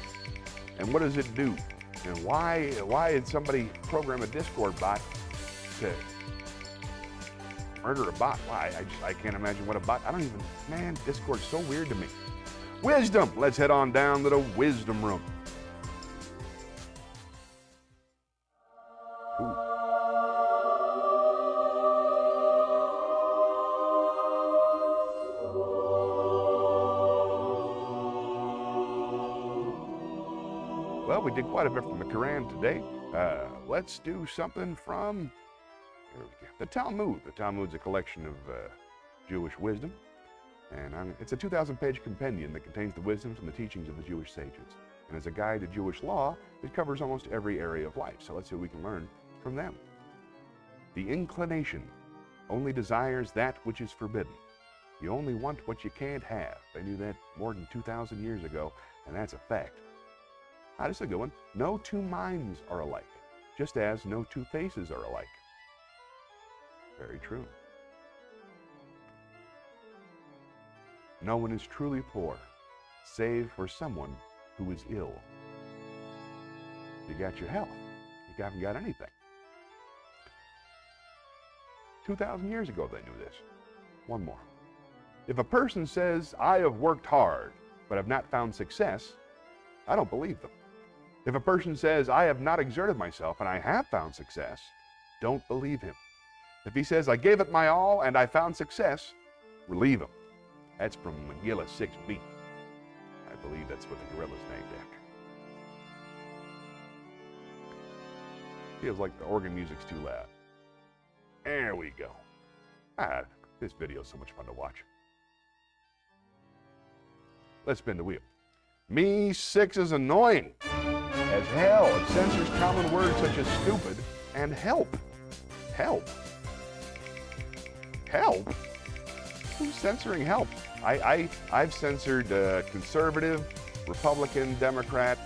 and what does it do? And why did somebody program a Discord bot to murder a bot? Why? I can't imagine what a bot. Man, Discord's so weird to me. Wisdom. Let's head on down to the wisdom room. Ooh. we did quite a bit from the Quran today. Let's do something from the Talmud. The Talmud's a collection of Jewish wisdom. And it's a 2,000-page compendium that contains the wisdoms and the teachings of the Jewish sages. And as a guide to Jewish law, it covers almost every area of life. So let's see what we can learn from them. The inclination only desires that which is forbidden. You only want what you can't have. They knew that more than 2,000 years ago, and that's a fact. Ah, this is a good one. No two minds are alike, just as no two faces are alike. Very true. No one is truly poor, save for someone who is ill. You got your health. You haven't got anything. 2,000 years ago they knew this. One more. If a person says, I have worked hard, but have not found success, I don't believe them. If a person says, I have not exerted myself and I have found success, don't believe him. If he says, I gave it my all and I found success, believe him. That's from Megillah 6b. I believe that's what the gorilla's named after. Feels like the organ music's too loud. There we go. This video's so much fun to watch. Let's spin the wheel. Me 6 is annoying as hell. It censors common words such as stupid and help. Help? Help? Who's censoring help? I've censored conservative, Republican, Democrat,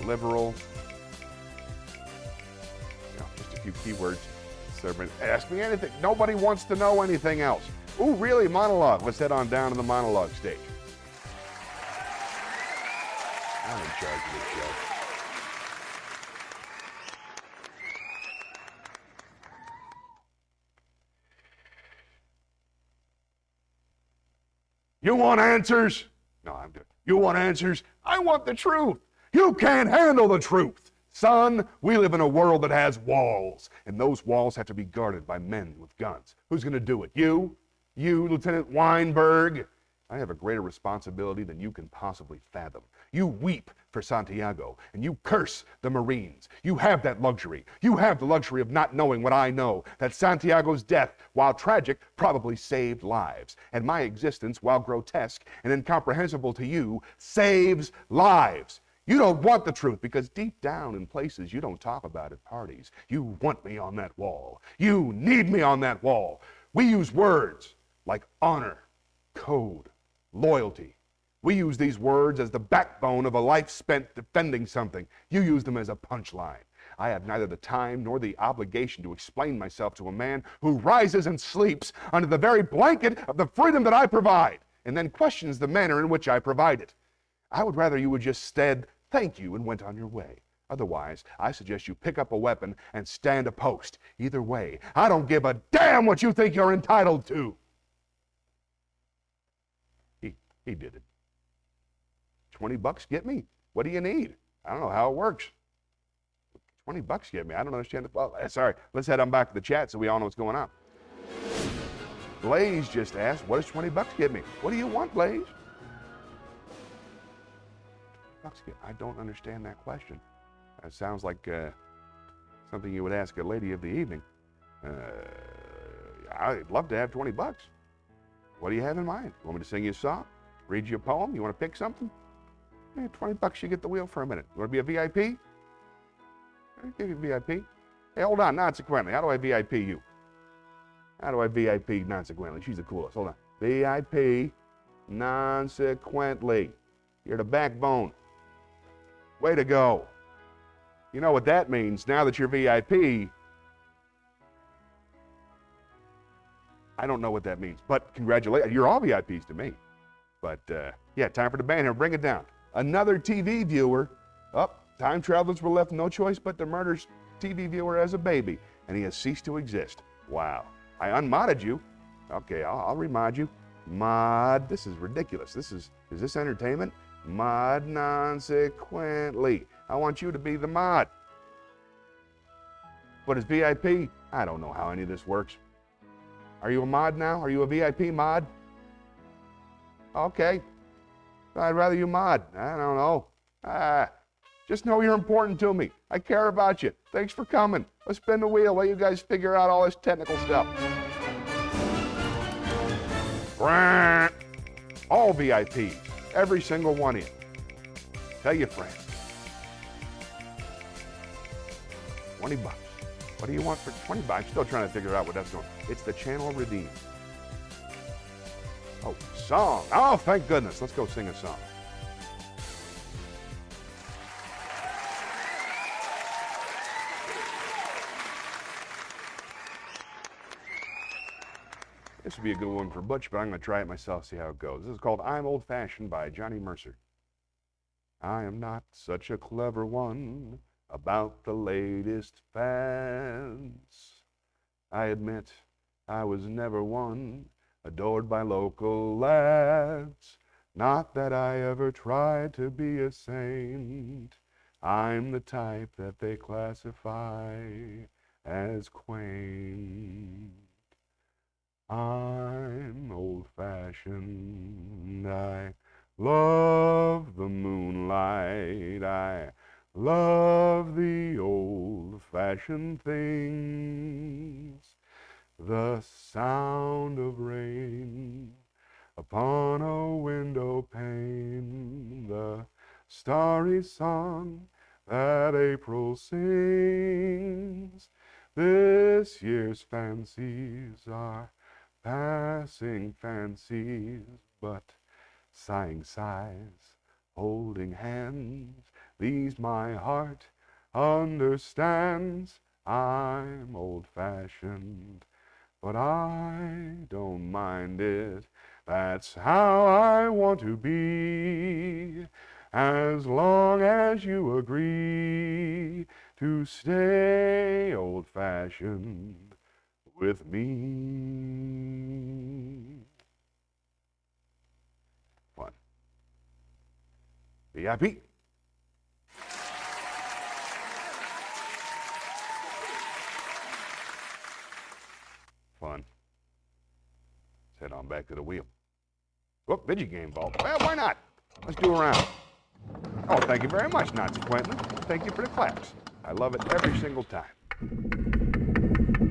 liberal. You know, just a few keywords. Ask me anything. Nobody wants to know anything else. Ooh, really? Monologue. Let's head on down to the monologue stage. I'm in charge of this show. You want answers? No, I'm good. You want answers? I want the truth. You can't handle the truth. Son, we live in a world that has walls, and those walls have to be guarded by men with guns. Who's going to do it? You? You, Lieutenant Weinberg? I have a greater responsibility than you can possibly fathom. You weep for Santiago, and you curse the Marines. You have that luxury. You have the luxury of not knowing what I know, that Santiago's death, while tragic, probably saved lives. And my existence, while grotesque and incomprehensible to you, saves lives. You don't want the truth because deep down in places you don't talk about at parties, you want me on that wall. You need me on that wall. We use words like honor, code, loyalty. We use these words as the backbone of a life spent defending something. You use them as a punchline. I have neither the time nor the obligation to explain myself to a man who rises and sleeps under the very blanket of the freedom that I provide and then questions the manner in which I provide it. I would rather you would just said, thank you, and went on your way. Otherwise, I suggest you pick up a weapon and stand a post. Either way, I don't give a damn what you think you're entitled to. He did it. $20 get me? What do you need? I don't know how it works. $20 get me? I don't understand it. Well, sorry. Let's head on back to the chat so we all know what's going on. Blaze just asked, what does $20 get me? What do you want, Blaze? I don't understand that question. That sounds like something you would ask a lady of the evening. I'd love to have $20. What do you have in mind? You want me to sing you a song? Read you a poem? You want to pick something? Hey, $20, you get the wheel for a minute. You want to be a VIP? I'll give you a VIP. Hey, hold on, non-sequentially. How do I VIP you? How do I VIP non-sequentially? She's the coolest. Hold on. VIP non-sequentially. You're the backbone. Way to go. You know what that means. Now that you're VIP, I don't know what that means, but congratulations. You're all VIPs to me. But yeah, time for the band here. Bring it down. Another TV viewer. Time travelers were left no choice but to murder TV viewer as a baby, and he has ceased to exist. Wow. I unmodded you. Okay, I'll remind you. Mod. This is ridiculous. Is this entertainment? Mod non-sequently. I want you to be the mod. What is VIP? I don't know how any of this works. Are you a mod now? Are you a VIP mod? Okay. I'd rather you mod. I don't know. Just know you're important to me. I care about you. Thanks for coming. Let's spin the wheel while you guys figure out all this technical stuff. All VIPs, every single one in. Tell your friends. $20. What do you want for $20? I'm still trying to figure out what that's going. It's the channel redeem. Oh, song. Oh, thank goodness. Let's go sing a song. This would be a good one for Butch, but I'm going to try it myself, see how it goes. This is called I'm Old Fashioned by Johnny Mercer. I am not such a clever one about the latest fads. I admit I was never one adored by local lads. Not that I ever tried to be a saint. I'm the type that they classify as quaint. I'm old-fashioned. I love the moonlight. I love the old-fashioned things. The sound of rain upon a window pane. The starry song that April sings. This year's fancies are passing fancies, but sighing sighs, holding hands, these my heart understands. I'm old-fashioned, but I don't mind it. That's how I want to be, as long as you agree to stay old-fashioned with me. Fun. VIP. Fun. Let's head on back to the wheel. Whoop, video game vault. Well, why not? Let's do a round. Oh, thank you very much, Nazi Quentin. Thank you for the claps. I love it every single time.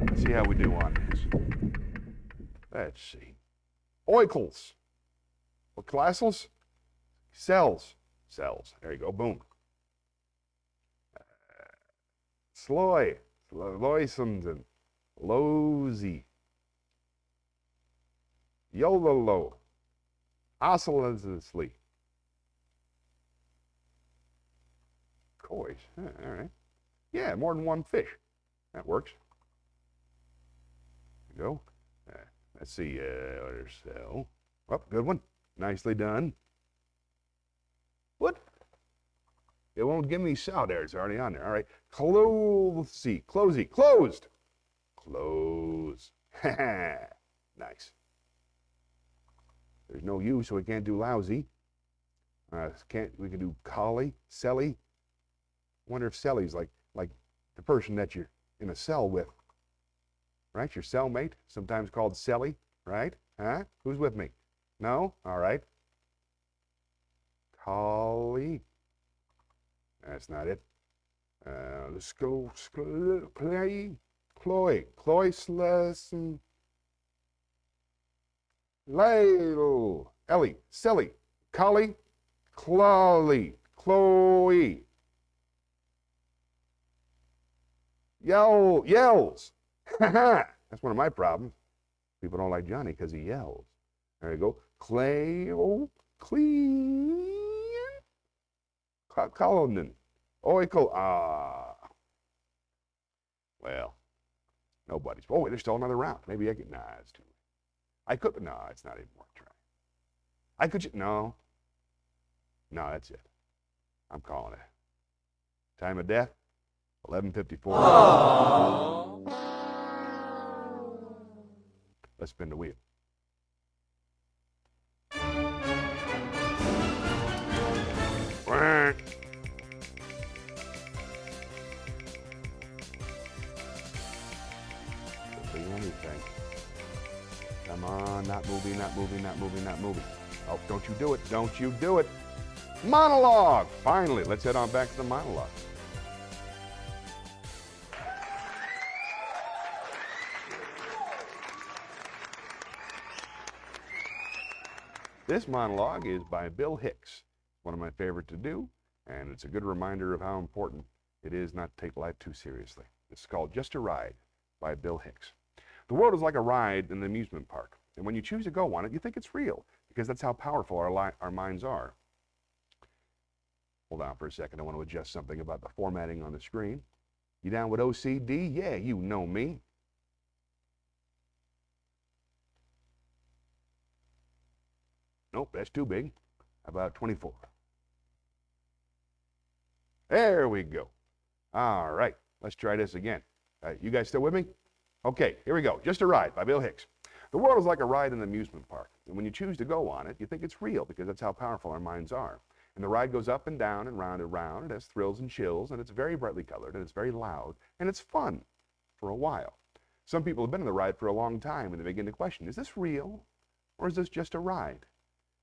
Let's see how we do on this. Let's see. Oikles. What classels? Cells. Cells. There you go. Boom. Sloy. Loisons and Lozy. Yololo. Oscillously. Coys. All right. Yeah, more than one fish. That works. There you go. Let's see. So. Oh, good one. Nicely done. What? It won't give me cell there. It's already on there. All right. Closey. Closey. Closed. Close. Nice. There's no U, so we can't do lousy. We can do collie, celly. Wonder if celly's like the person that you're in a cell with. Right? Your cellmate, sometimes called celly, right? Huh? Who's with me? No? All right. Collie. That's not it. Let's go. Cloy. Cloysless. Ladle. Ellie. Silly. Collie. Clawley. Chloe. Yells. That's one of my problems. People don't like Johnny because he yells. There you go. Clean. Colonin. Oikle. Well, nobody's. Oh, there's still another round. Maybe I could. Nah, it's too late. I could. No, it's not even worth trying. I could. No. No, that's it. I'm calling it. Time of death, 11:54. Let's spin the wheel. Could be anything. Come on, not moving, not moving, not moving, not moving. Oh, don't you do it. Don't you do it. Monologue. Finally, let's head on back to the monologue. This monologue is by Bill Hicks. One of my favorite to do, and it's a good reminder of how important it is not to take life too seriously. It's called Just a Ride by Bill Hicks. The world is like a ride in an amusement park, and when you choose to go on it, you think it's real, because that's how powerful our minds are. Hold on for a second. I want to adjust something about the formatting on the screen. You down with OCD? Yeah, you know me. Nope, that's too big. How about 24? There we go. All right, let's try this again. You guys still with me? Okay, here we go. Just a Ride by Bill Hicks. The world is like a ride in an amusement park, and when you choose to go on it, you think it's real, because that's how powerful our minds are. And the ride goes up and down and round and round. It has thrills and chills, and it's very brightly colored, and it's very loud, and it's fun for a while. Some people have been on the ride for a long time, and they begin to question, is this real, or is this just a ride?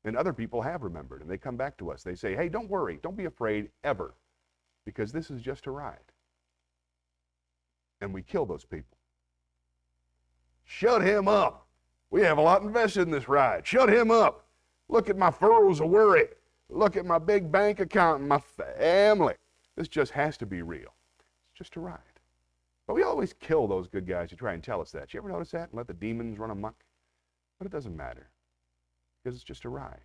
And other people have remembered, and they come back to us. They say, hey, don't worry, don't be afraid ever, because this is just a ride. And we kill those people. Shut him up. We have a lot invested in this ride. Shut him up. Look at my furrows of worry. Look at my big bank account and my family. This just has to be real. It's just a ride. But we always kill those good guys who try and tell us that. You ever notice that? And let the demons run amok? But it doesn't matter, because it's just a ride.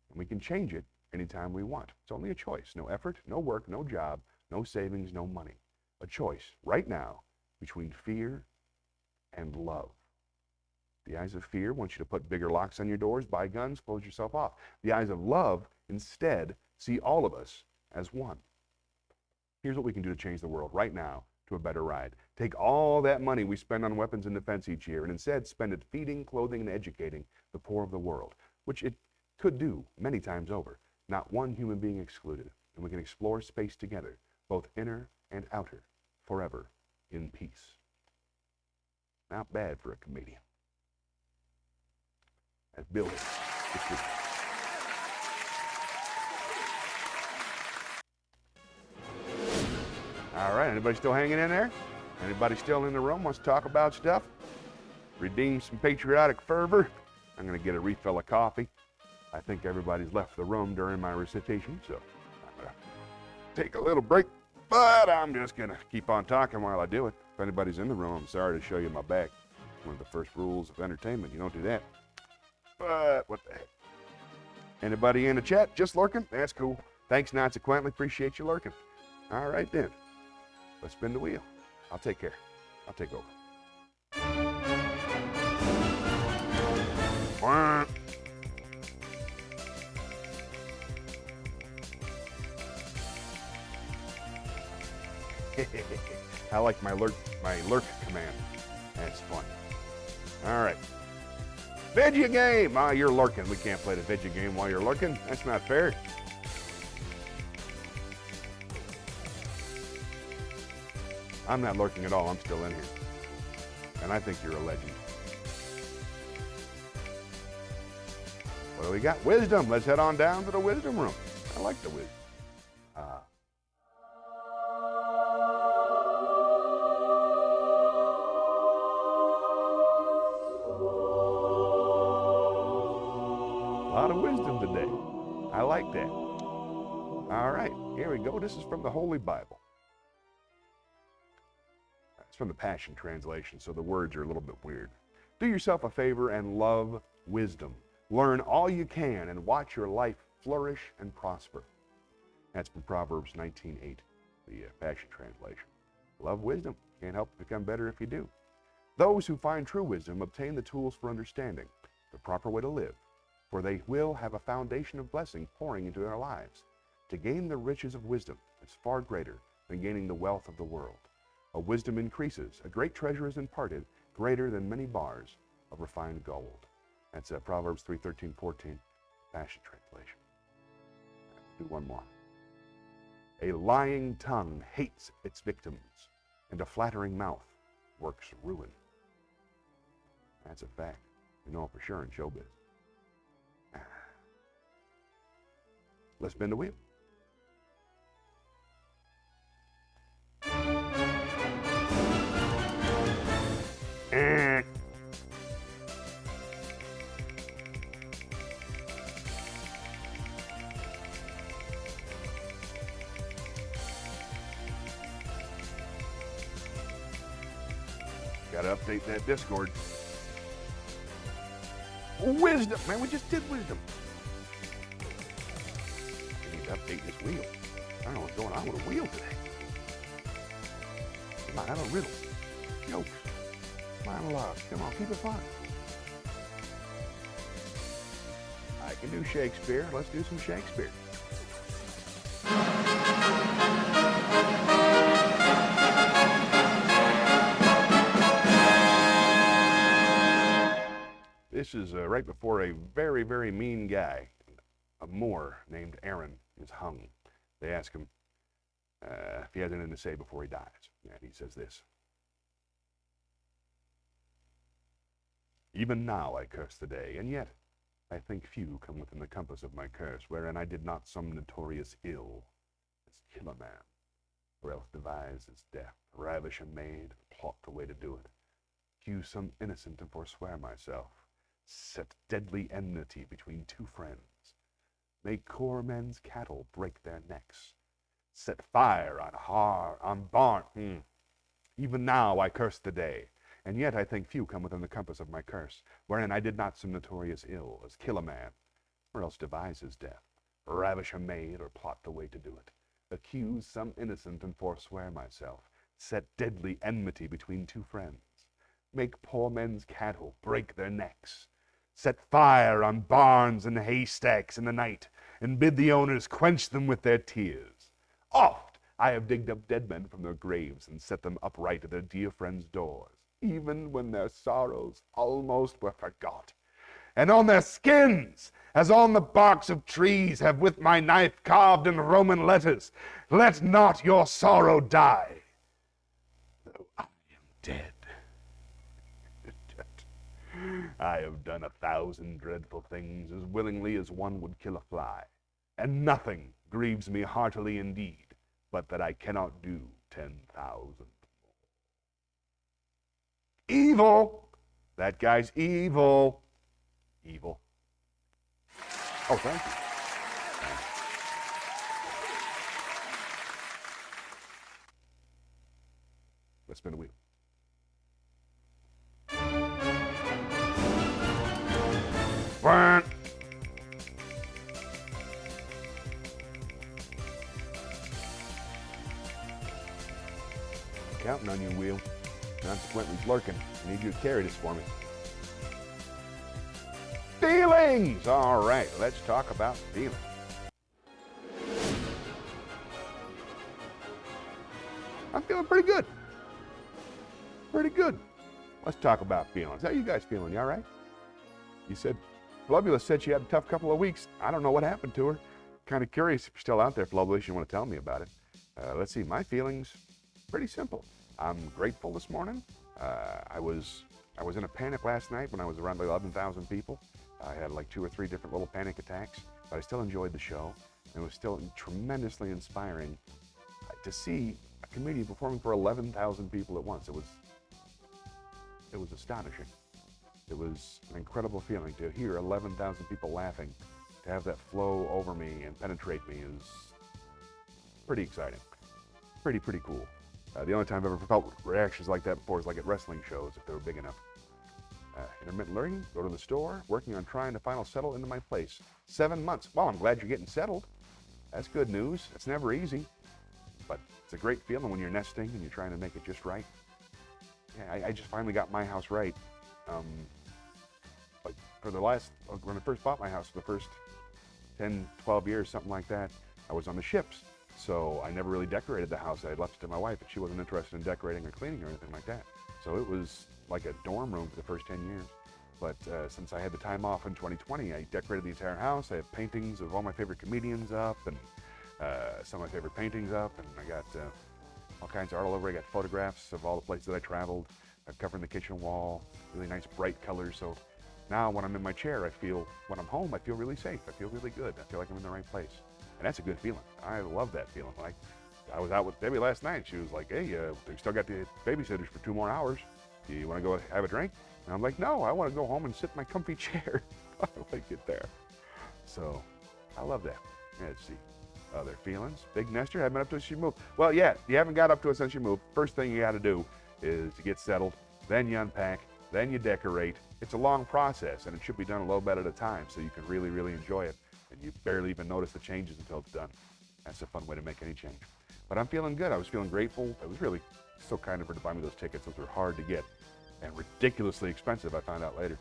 And we can change it anytime we want. It's only a choice. No effort, no work, no job, no savings, no money. A choice right now between fear and love. The eyes of fear want you to put bigger locks on your doors, buy guns, close yourself off. The eyes of love instead see all of us as one. Here's what we can do to change the world right now to a better ride. Take all that money we spend on weapons and defense each year and instead spend it feeding, clothing, and educating the poor of the world, which it could do many times over. Not one human being excluded. And we can explore space together, both inner and outer, forever in peace. Not bad for a comedian. That's Bill Hicks. All right, anybody still hanging in there? Anybody still in the room wants to talk about stuff? Redeem some patriotic fervor? I'm going to get a refill of coffee. I think everybody's left the room during my recitation, so I'm going to take a little break, but I'm just going to keep on talking while I do it. If anybody's in the room, I'm sorry to show you my back. One of the first rules of entertainment, you don't do that. But what the heck? Anybody in the chat just lurking? That's cool. Thanks, consequently. Appreciate you lurking. All right, then. Let's spin the wheel. I'll take care. I'll take over. I like my lurk command. That's fun. All right. Video game. You're lurking. We can't play the video game while you're lurking. That's not fair. I'm not lurking at all. I'm still in here. And I think you're a legend. What do we got? Wisdom. Let's head on down to the wisdom room. I like the wisdom. A lot of wisdom today. I like that. All right, here we go. This is from the Holy Bible. It's from the Passion Translation, so the words are a little bit weird. Do yourself a favor and love wisdom. Learn all you can and watch your life flourish and prosper. That's from Proverbs 19:8, the Passion Translation. Love wisdom. Can't help but become better if you do. Those who find true wisdom obtain the tools for understanding, the proper way to live, for they will have a foundation of blessing pouring into their lives. To gain the riches of wisdom is far greater than gaining the wealth of the world. A wisdom increases, a great treasure is imparted, greater than many bars of refined gold. That's Proverbs 3:13-14, Passion Translation. Do one more. A lying tongue hates its victims, and a flattering mouth works ruin. That's a fact. We know it for sure in showbiz. Let's spin the wheel. Gotta update that Discord. Wisdom, man, we just did wisdom. We need to update this wheel. I don't know what's going on with the wheel today. Come on, have a riddle. Jokes. Monologues. Come on, keep it fun. I can do Shakespeare. Let's do some Shakespeare. This is right before a very, very mean guy, a Moor named Aaron, is hung. They ask him if he has anything to say before he dies. And he says this. Even now I curse the day, and yet I think few come within the compass of my curse, wherein I did not some notorious ill, as kill a man, or else devise his death, ravish a maid, plot the way to do it, accuse some innocent and forswear myself, set deadly enmity between two friends, make poor men's cattle break their necks, set fire on barn. Even now I curse the day, and yet I think few come within the compass of my curse, wherein I did not some notorious ill, as kill a man, or else devise his death, ravish a maid, or plot the way to do it, accuse some innocent and forswear myself, set deadly enmity between two friends, make poor men's cattle break their necks, set fire on barns and haystacks in the night, and bid the owners quench them with their tears. Oft I have digged up dead men from their graves and set them upright at their dear friends' doors, even when their sorrows almost were forgot. And on their skins, as on the barks of trees, have with my knife carved in Roman letters, let not your sorrow die, though I am dead. I have done 1,000 dreadful things as willingly as one would kill a fly, and nothing grieves me heartily indeed, but that I cannot do 10,000 more. Evil! That guy's evil. Evil. Oh, thank you. Let's spin the wheel. Burn. Counting on you, Wheel. Consequently's lurking. I need you to carry this for me. Feelings! All right, let's talk about feelings. I'm feeling pretty good. Pretty good. Let's talk about feelings. How you guys feeling? You all right? You said, Flubulous said she had a tough couple of weeks. I don't know what happened to her. Kind of curious if you're still out there, Flubulous. You want to tell me about it. Let's see. My feelings, pretty simple. I'm grateful this morning. I was in a panic last night when I was around 11,000 people. I had like 2 or 3 different little panic attacks, but I still enjoyed the show. And it was still tremendously inspiring to see a comedian performing for 11,000 people at once. It was astonishing. It was an incredible feeling to hear 11,000 people laughing. To have that flow over me and penetrate me is pretty exciting. Pretty cool. The only time I've ever felt reactions like that before is like at wrestling shows, if they were big enough. Intermittent learning, go to the store, working on trying to finally settle into my place. 7 months. Well, I'm glad you're getting settled. That's good news. It's never easy, but it's a great feeling when you're nesting and you're trying to make it just right. Yeah, I just finally got my house right. Like when I first bought my house, for the first 10, 12 years, something like that, I was on the ships. So I never really decorated the house. I had left it to my wife, and she wasn't interested in decorating or cleaning or anything like that. So it was like a dorm room for the first 10 years. But since I had the time off in 2020, I decorated the entire house. I have paintings of all my favorite comedians up, and some of my favorite paintings up, and I got all kinds of art all over. I got photographs of all the places that I traveled. I'm covering the kitchen wall, really nice bright colors. So now when I'm in my chair, when I'm home, I feel really safe. I feel really good. I feel like I'm in the right place. And that's a good feeling. I love that feeling. Like, I was out with Debbie last night. She was like, hey, we still got the babysitters for 2 more hours. Do you want to go have a drink? And I'm like, no, I want to go home and sit in my comfy chair. I like it there. So I love that. Let's see. Other feelings. Big nester, haven't been up to it since you moved. Well, yeah, you haven't got up to it since you moved. First thing you got to do is to get settled. Then you unpack. Then you decorate. It's a long process, and it should be done a little bit at a time so you can really, really enjoy it. And you barely even notice the changes until it's done. That's a fun way to make any change. But I'm feeling good. I was feeling grateful. It was really so kind of her to buy me those tickets. Those were hard to get and ridiculously expensive, I found out later.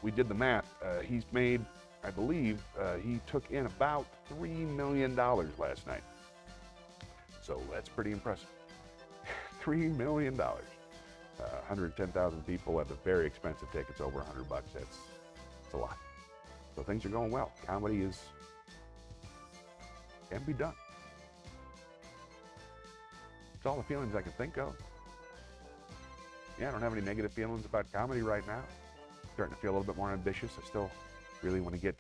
We did the math. He's made, I believe, he took in about $3 million last night. So that's pretty impressive. $3 million. 110,000 people at the very expensive tickets, over $100. That's a lot. So things are going well. Comedy can be done. It's all the feelings I can think of. Yeah, I don't have any negative feelings about comedy right now. Starting to feel a little bit more ambitious. I still really want to get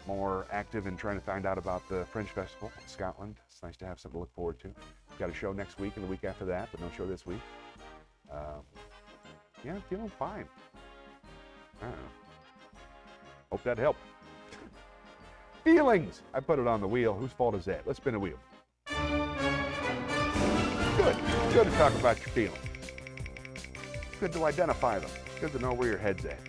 more active in trying to find out about the Fringe Festival in Scotland. It's nice to have something to look forward to. We've got a show next week and the week after that, but no show this week. Yeah, I'm feeling fine. I don't know. Hope that helped. Feelings. I put it on the wheel. Whose fault is that? Let's spin the wheel. Good. Good to talk about your feelings. Good to identify them. Good to know where your head's at.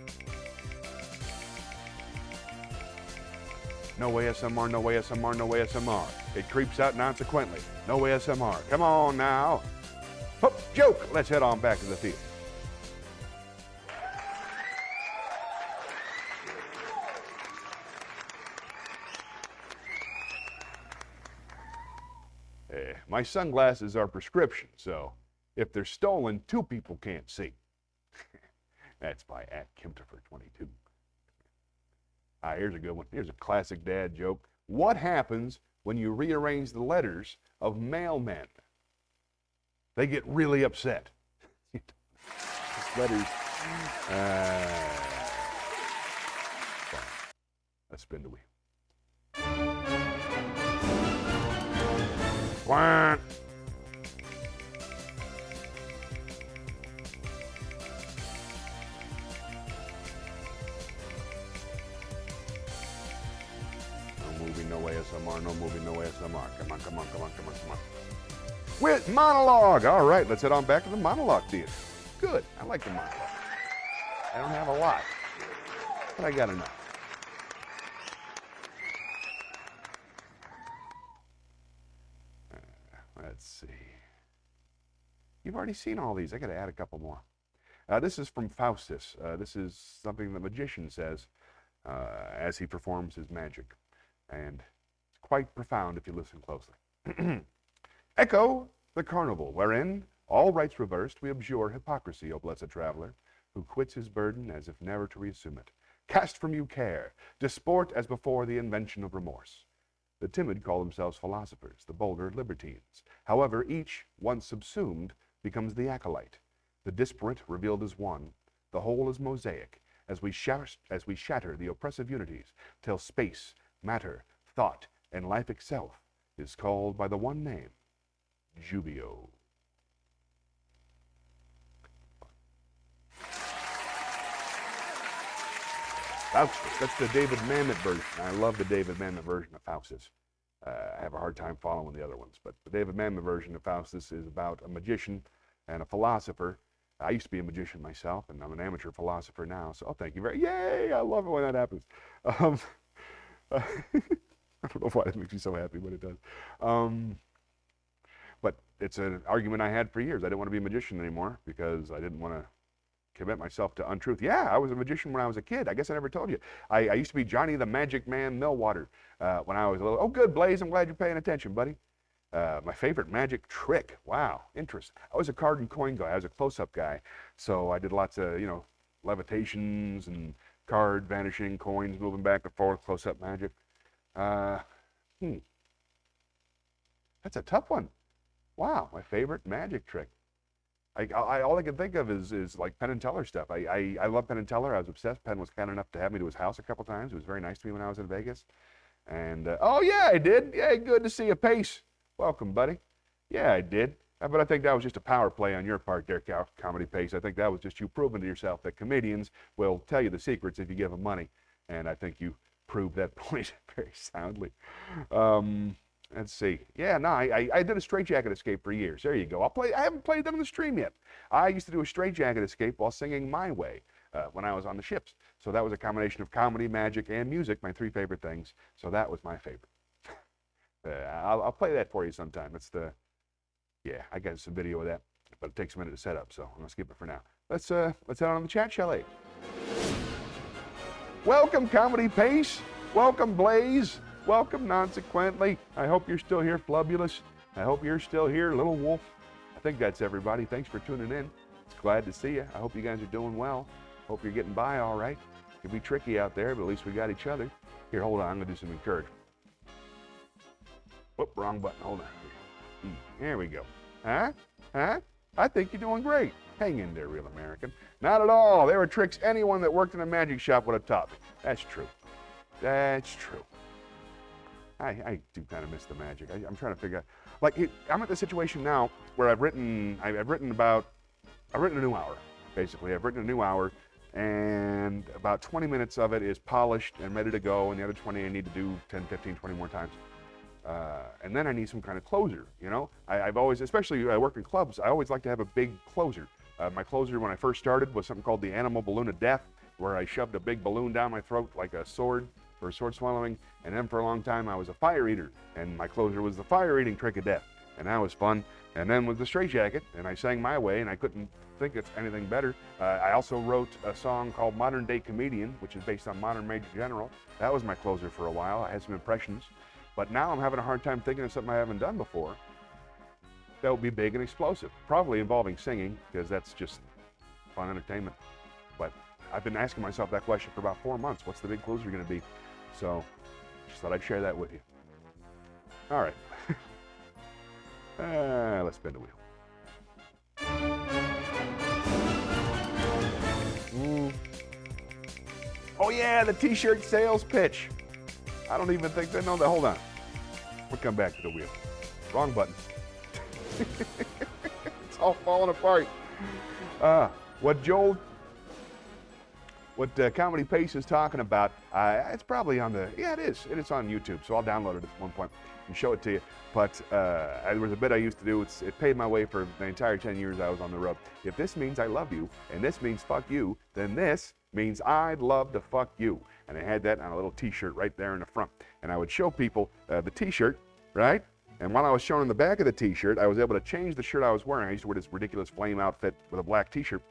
No ASMR, no ASMR, no ASMR. It creeps out consequently. No ASMR. Come on now. Hook, joke. Let's head on back to the field. My sunglasses are prescription, so if they're stolen, 2 people can't see. That's by @Kimterfer22. Here's a good one. Here's a classic dad joke. What happens when you rearrange the letters of mailmen? They get really upset. Letters. Let's spin the wheel. Quack. No movie, no ASMR, no movie, no ASMR. Come on, come on, come on, come on, come on. With monologue. All right, let's head on back to the monologue theater. Good. I like the monologue. I don't have a lot, but I got enough. Let's see. You've already seen all these. I got to add a couple more. This is from Faustus. This is something the magician says as he performs his magic. And it's quite profound if you listen closely. Echo the carnival, wherein, all rights reversed, we abjure hypocrisy, O blessed traveler, who quits his burden as if never to reassume it. Cast from you care, disport as before the invention of remorse. The timid call themselves philosophers, the bolder libertines. However, each, once subsumed, becomes the acolyte. The disparate revealed as one, the whole is mosaic, as we shatter the oppressive unities, till space, matter, thought, and life itself is called by the one name, Jubio. Faustus, that's the David Mamet version. I love the David Mamet version of Faustus. I have a hard time following the other ones, but the David Mamet version of Faustus is about a magician and a philosopher. I used to be a magician myself, and I'm an amateur philosopher now, so thank you very much. Yay! I love it when that happens. I don't know why it makes me so happy, but it does. But it's an argument I had for years. I didn't want to be a magician anymore because I didn't want to commit myself to untruth. Yeah, I was a magician when I was a kid. I guess I never told you. I used to be Johnny the Magic Man Millwater when I was a little. Oh, good, Blaze. I'm glad you're paying attention, buddy. My favorite magic trick. Wow, interesting. I was a card and coin guy. I was a close-up guy. So I did lots of, levitations and card vanishing, coins moving back and forth, close-up magic. That's a tough one. Wow, my favorite magic trick. All I can think of is like Penn and Teller stuff. I love Penn and Teller. I was obsessed. Penn was kind enough to have me to his house a couple times. It was very nice to me when I was in Vegas. And, oh, yeah, I did. Yeah, good to see you, Pace. Welcome, buddy. Yeah, I did. But I think that was just a power play on your part there, Comedy Pace. I think that was just you proving to yourself that comedians will tell you the secrets if you give them money. And I think you proved that point very soundly. Let's see. Yeah, no, I did a straitjacket escape for years. There you go. I haven't played them on the stream yet. I used to do a straitjacket escape while singing My Way when I was on the ships. So that was a combination of comedy, magic, and music, my three favorite things. So that was my favorite. I'll play that for you sometime. Yeah, I got some video of that, but it takes a minute to set up, so I'm gonna skip it for now. Let's head on the chat chalet. Welcome, Comedy Pace. Welcome, Blaze. Welcome, Nonsequently. I hope you're still here, Flubulous. I hope you're still here, Little Wolf. I think that's everybody. Thanks for tuning in. It's glad to see you. I hope you guys are doing well. Hope you're getting by all right. It can be tricky out there, but at least we got each other. Here, hold on. I'm gonna do some encouragement. Whoop, wrong button. Hold on. There we go. Huh? I think you're doing great. Hang in there, real American. Not at all. There were tricks anyone that worked in a magic shop would have taught me. That's true. That's true. I do kind of miss the magic. I'm trying to figure out, like, I'm at the situation now where I've written a new hour, basically. I've written a new hour, and about 20 minutes of it is polished and ready to go, and the other 20 I need to do 10, 15, 20 more times. And then I need some kind of closer, you know? I've always, especially I work in clubs, I always like to have a big closer. My closer when I first started was something called the animal balloon of death, where I shoved a big balloon down my throat like a sword for sword swallowing. And then for a long time I was a fire eater, and my closer was the fire eating trick of death. And that was fun. And then with the straitjacket, and I sang My Way, and I couldn't think of anything better. I also wrote a song called Modern Day Comedian, which is based on Modern Major General. That was my closer for a while. I had some impressions. But now I'm having a hard time thinking of something I haven't done before that would be big and explosive. Probably involving singing, because that's just fun entertainment. But I've been asking myself that question for about 4 months. What's the big closer going to be? So just thought I'd share that with you. All right. Let's spin the wheel. Oh yeah, the t-shirt sales pitch. I don't even think they know that. Hold on. We'll come back to the wheel. Wrong button. It's all falling apart. What Comedy Pace is talking about, it's probably on the, yeah, it is. It is on YouTube, so I'll download it at one point and show it to you. But there was a bit I used to do. It paid my way for the entire 10 years I was on the road. If this means I love you, and this means fuck you, then this means I'd love to fuck you. And I had that on a little t-shirt right there in the front. And I would show people the t-shirt, right? And while I was showing the back of the t-shirt, I was able to change the shirt I was wearing. I used to wear this ridiculous flame outfit with a black t-shirt.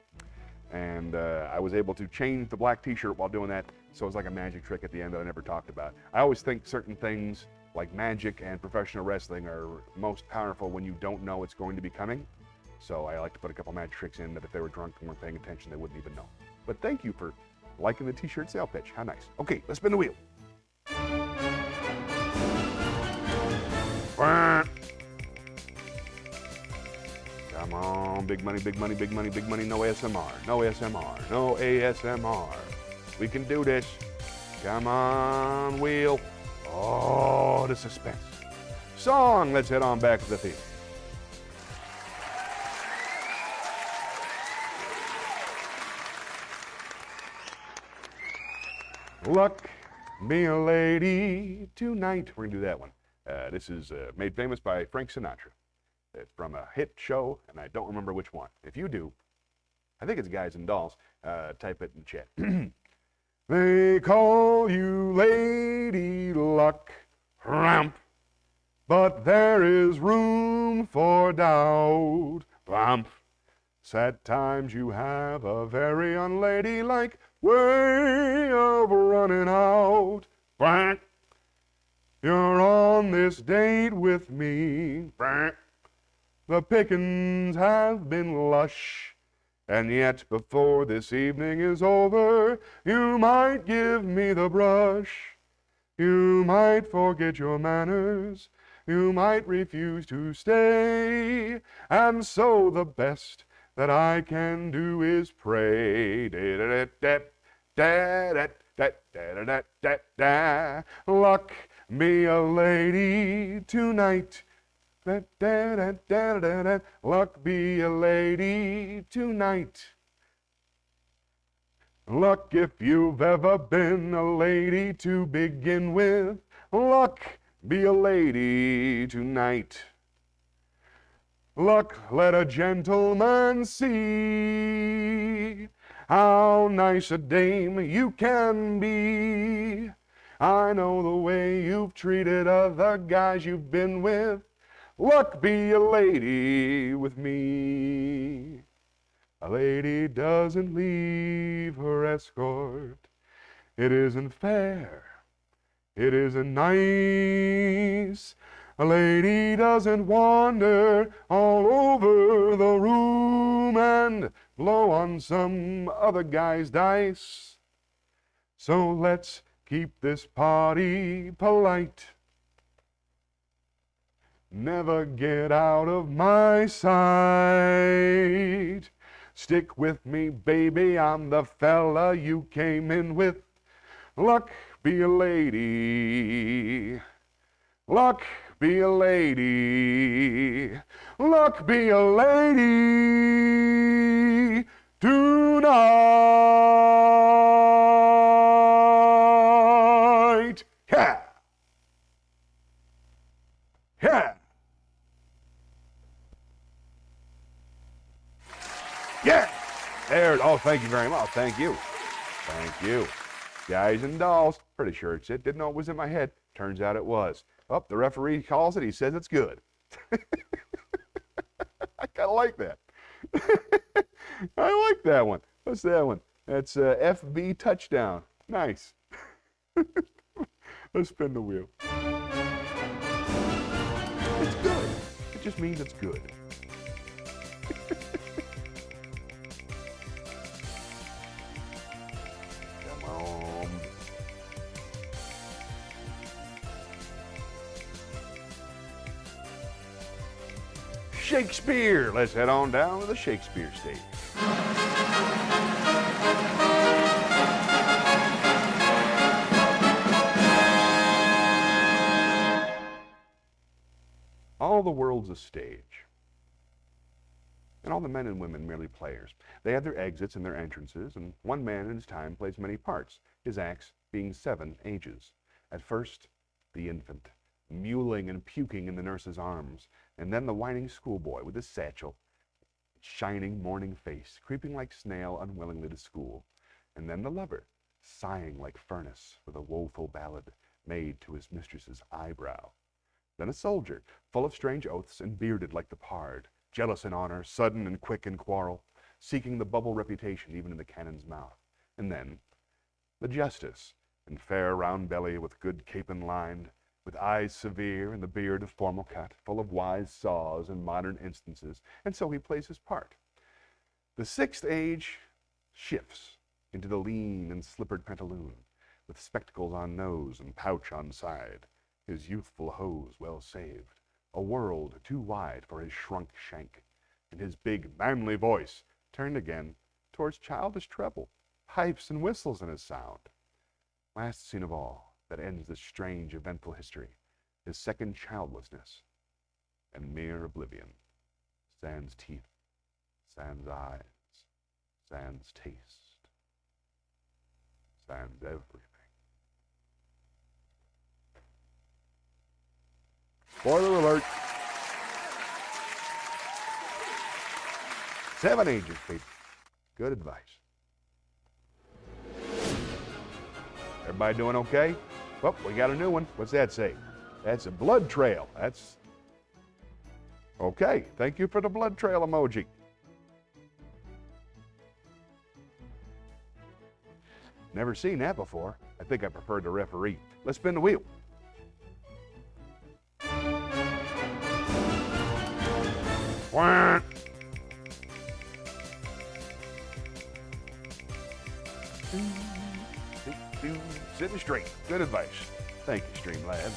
And I was able to change the black t-shirt while doing that. So it was like a magic trick at the end that I never talked about. I always think certain things like magic and professional wrestling are most powerful when you don't know it's going to be coming. So I like to put a couple magic tricks in that if they were drunk and weren't paying attention, they wouldn't even know. But thank you for liking the t-shirt sale pitch. How nice. Okay, let's spin the wheel. Come on, big money, big money, big money, big money. No ASMR, no ASMR, no ASMR. We can do this. Come on, wheel. Oh, the suspense. Song, let's head on back to the theater. Luck me a lady tonight. We're gonna do that one. This is made famous by Frank Sinatra. It's from a hit show, and I don't remember which one. If you do, I think it's Guys and Dolls. Type it in the chat. They call you Lady Luck, ramp, but there is room for doubt, bump. Sad times you have a very unladylike way of running out. Blank. You're on this date with me. Blank. The pickings have been lush, and yet before this evening is over, you might give me the brush. You might forget your manners. You might refuse to stay. And so the best that I can do is pray. Luck be a lady tonight. Da, da, da, da, da, da. Luck, be a lady tonight. Luck, if you've ever been a lady to begin with. Luck, be a lady tonight. Luck, let a gentleman see how nice a dame you can be. I know the way you've treated other guys you've been with. Luck, be a lady with me. A lady doesn't leave her escort. It isn't fair. It isn't nice. A lady doesn't wander all over the room and blow on some other guy's dice. So let's keep this party polite. Never get out of my sight. Stick with me, baby, I'm the fella you came in with. Luck, be a lady. Luck, be a lady. Luck, be a lady tonight. Yeah. Yeah. Yeah. There. Oh, thank you very much. Thank you. Thank you. Guys and dolls. Pretty sure it's it. Didn't know it was in my head. Turns out it was. Oh, the referee calls it. He says it's good. I kind of like that. I like that one. What's that one? That's FB touchdown. Nice. Let's spin the wheel. It's good. It just means it's good. Come on. Shakespeare. Let's head on down to the Shakespeare stage. All the world's a stage, and all the men and women merely players. They have their exits and their entrances, and one man in his time plays many parts, his acts being 7 ages. At first, the infant, mewling and puking in the nurse's arms, and then the whining schoolboy with his satchel, shining morning face, creeping like snail unwillingly to school, and then the lover, sighing like furnace with a woeful ballad made to his mistress's eyebrow. Then a soldier, full of strange oaths and bearded like the pard, jealous in honor, sudden and quick in quarrel, seeking the bubble reputation even in the cannon's mouth. And then the justice, in fair round belly with good capon lined, with eyes severe and the beard of formal cut, full of wise saws and modern instances, and so he plays his part. The 6th age shifts into the lean and slippered pantaloon, with spectacles on nose and pouch on side, his youthful hose well saved, a world too wide for his shrunk shank, and his big manly voice turned again towards childish treble, pipes and whistles in his sound. Last scene of all, that ends this strange eventful history, is second childlessness, and mere oblivion, sans teeth, sans eyes, sans taste, sans everything. Spoiler alert. 7 ages, people. Good advice. Everybody doing okay? Well, we got a new one. What's that say? That's a blood trail. That's okay. Thank you for the blood trail emoji. Never seen that before. I think I prefer the referee. Let's spin the wheel. Wah. Sitting straight. Good advice. Thank you, Streamlabs.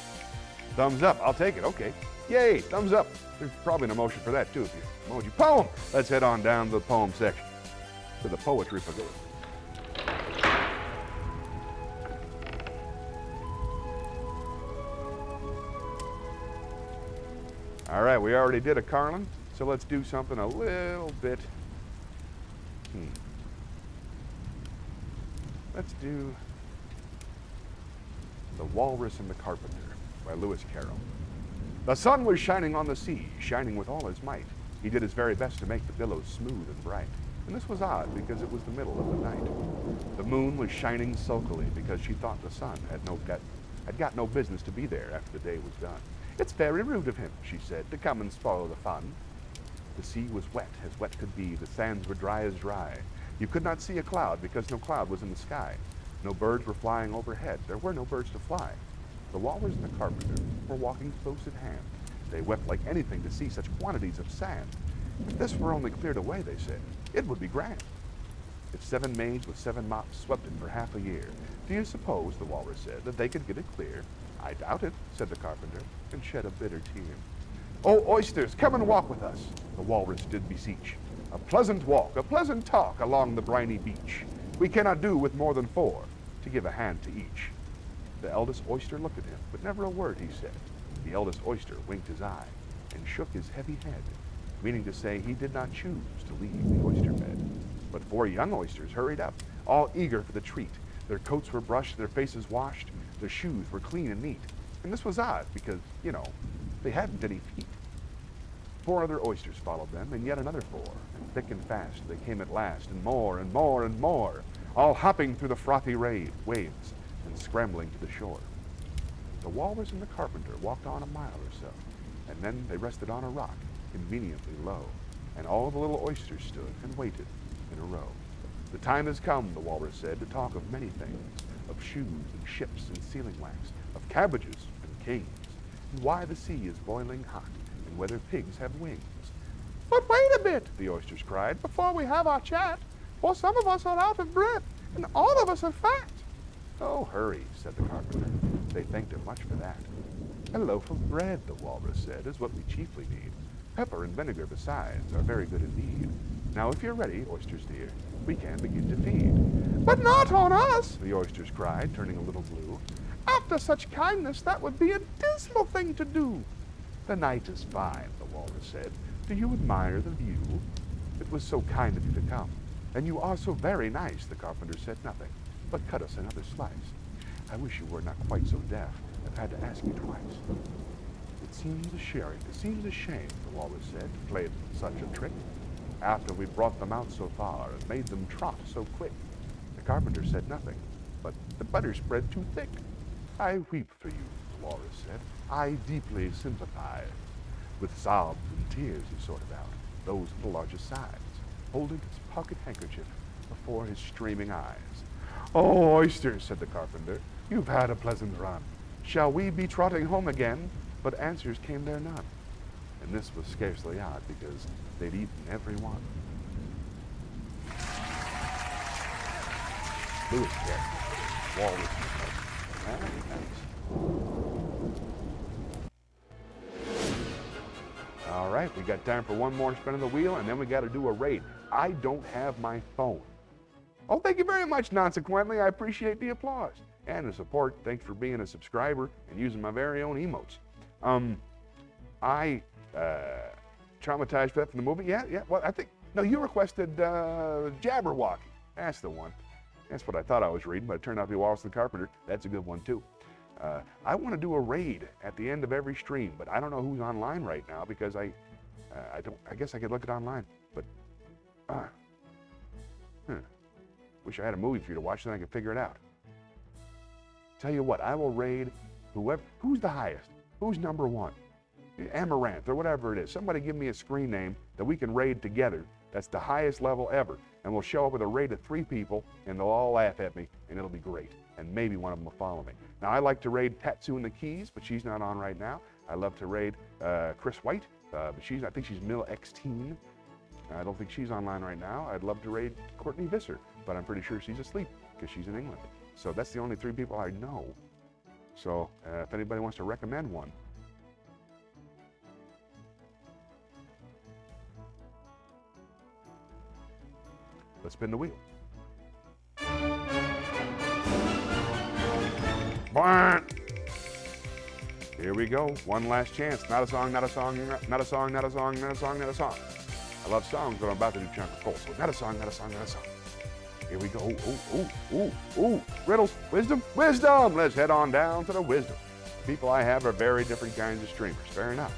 Thumbs up. I'll take it. Okay. Yay. Thumbs up. There's probably an emotion for that, too, if you emoji. Poem. Let's head on down to the poem section. To the poetry pavilion. All right, we already did a Carlin, so let's do something a little bit. Let's do The Walrus and the Carpenter by Lewis Carroll. The sun was shining on the sea, shining with all his might. He did his very best to make the billows smooth and bright. And this was odd because it was the middle of the night. The moon was shining sulkily because she thought the sun had got no business to be there after the day was done. It's very rude of him, she said, to come and spoil the fun. The sea was wet as wet could be. The sands were dry as dry. You could not see a cloud because no cloud was in the sky. No birds were flying overhead. There were no birds to fly. The walrus and the carpenter were walking close at hand. They wept like anything to see such quantities of sand. If this were only cleared away, they said, it would be grand. If 7 maids with 7 mops swept it for half a year, do you suppose, the walrus said, that they could get it clear? I doubt it, said the carpenter, and shed a bitter tear. Oh, oysters, come and walk with us, the walrus did beseech. A pleasant walk, a pleasant talk along the briny beach. We cannot do with more than 4, to give a hand to each. The eldest oyster looked at him, but never a word he said. The eldest oyster winked his eye and shook his heavy head, meaning to say he did not choose to leave the oyster bed. But 4 young oysters hurried up, all eager for the treat. Their coats were brushed, their faces washed, their shoes were clean and neat. And this was odd because, they hadn't any feet. 4 other oysters followed them, and yet another 4, and thick and fast they came at last, and more and more and more, all hopping through the frothy waves and scrambling to the shore. The walrus and the carpenter walked on a mile or so, and then they rested on a rock, conveniently low, and all the little oysters stood and waited in a row. The time has come, the walrus said, to talk of many things, of shoes and ships and sealing wax, of cabbages and kings, and why the sea is boiling hot, and whether pigs have wings. But wait a bit, the oysters cried, before we have our chat, for some of us are out of breath, and all of us are fat. Oh, hurry, said the carpenter. They thanked him much for that. A loaf of bread, the walrus said, is what we chiefly need. Pepper and vinegar besides are very good indeed. Now, if you're ready, oysters dear, we can begin to feed. But not on us, the oysters cried, turning a little blue. After such kindness, that would be a dismal thing to do. The night is fine, the walrus said. Do you admire the view? It was so kind of you to come. And you are so very nice, the carpenter said nothing, but cut us another slice. I wish you were not quite so deaf. I've had to ask you twice. It seems a shame, the walrus said, to play such a trick. After we brought them out so far and made them trot so quick. The carpenter said nothing, but the butter spread too thick. I weep for you, the walrus said. I deeply sympathize. With sobs and tears he sorted out those of the largest size, holding his pocket handkerchief before his streaming eyes. Oh, oysters, said the carpenter, you've had a pleasant run. Shall we be trotting home again? But answers came there none. And this was scarcely odd, because they'd eaten every one. Lewis Carroll, Walrus and the Carpenter. All right, we got time for one more spin of the wheel, and then we got to do a raid. I don't have my phone. Oh, thank you very much, Nonsequently. I appreciate the applause and the support. Thanks for being a subscriber and using my very own emotes. I traumatized Beth from the movie. Yeah. Well, no, you requested Jabberwocky. That's the one. That's what I thought I was reading, but it turned out to be Wallace the Carpenter. That's a good one, too. I want to do a raid at the end of every stream, but I don't know who's online right now because I guess I could look it online, but wish I had a movie for you to watch so I could figure it out. Tell you what, I will raid who's the highest, who's number 1, Amaranth or whatever it is. Somebody give me a screen name that we can raid together. That's the highest level ever, and we'll show up with a raid of 3 people, and they'll all laugh at me, and it'll be great. And maybe one of them will follow me. Now, I like to raid Tatsu in the Keys, but she's not on right now. I love to raid Chris White, but I think she's Mill X-Teen. I don't think she's online right now. I'd love to raid Courtney Visser, but I'm pretty sure she's asleep because she's in England. So that's the only 3 people I know. So if anybody wants to recommend one. Let's spin the wheel. Here we go. One last chance. Not a song, not a song, not a song, not a song, not a song, not a song. I love songs, but I'm about to do chunk of coal. So not a song, not a song, not a song. Here we go. Ooh. Riddles, wisdom, wisdom. Let's head on down to the wisdom. The people I have are very different kinds of streamers. Fair enough.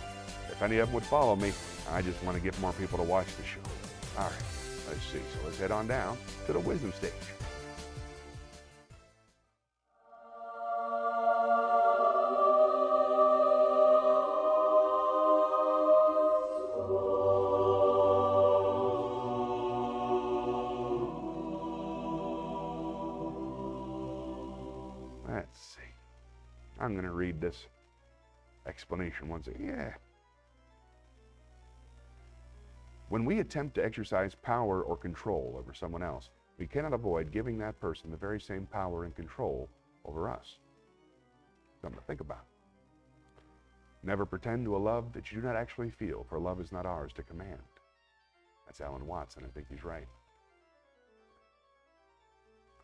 If any of them would follow me, I just want to get more people to watch the show. All right, let's see. So let's head on down to the wisdom stage. Let's see. I'm going to read this explanation once again. Yeah. When we attempt to exercise power or control over someone else, we cannot avoid giving that person the very same power and control over us. Something to think about. Never pretend to a love that you do not actually feel, for love is not ours to command. That's Alan Watts, and I think he's right.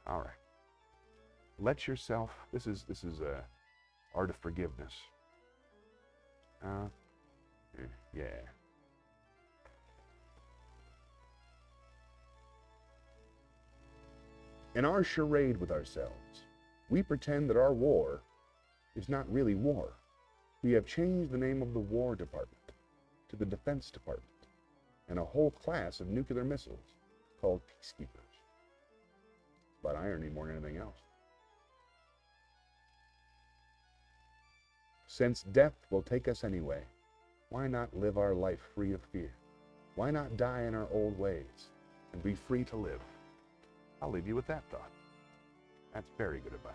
All right. Let yourself, this is art of forgiveness. Yeah. In our charade with ourselves, we pretend that our war is not really war. We have changed the name of the War Department to the Defense Department and a whole class of nuclear missiles called peacekeepers. It's about irony more than anything else. Since death will take us anyway, why not live our life free of fear? Why not die in our old ways and be free to live? I'll leave you with that thought. That's very good advice.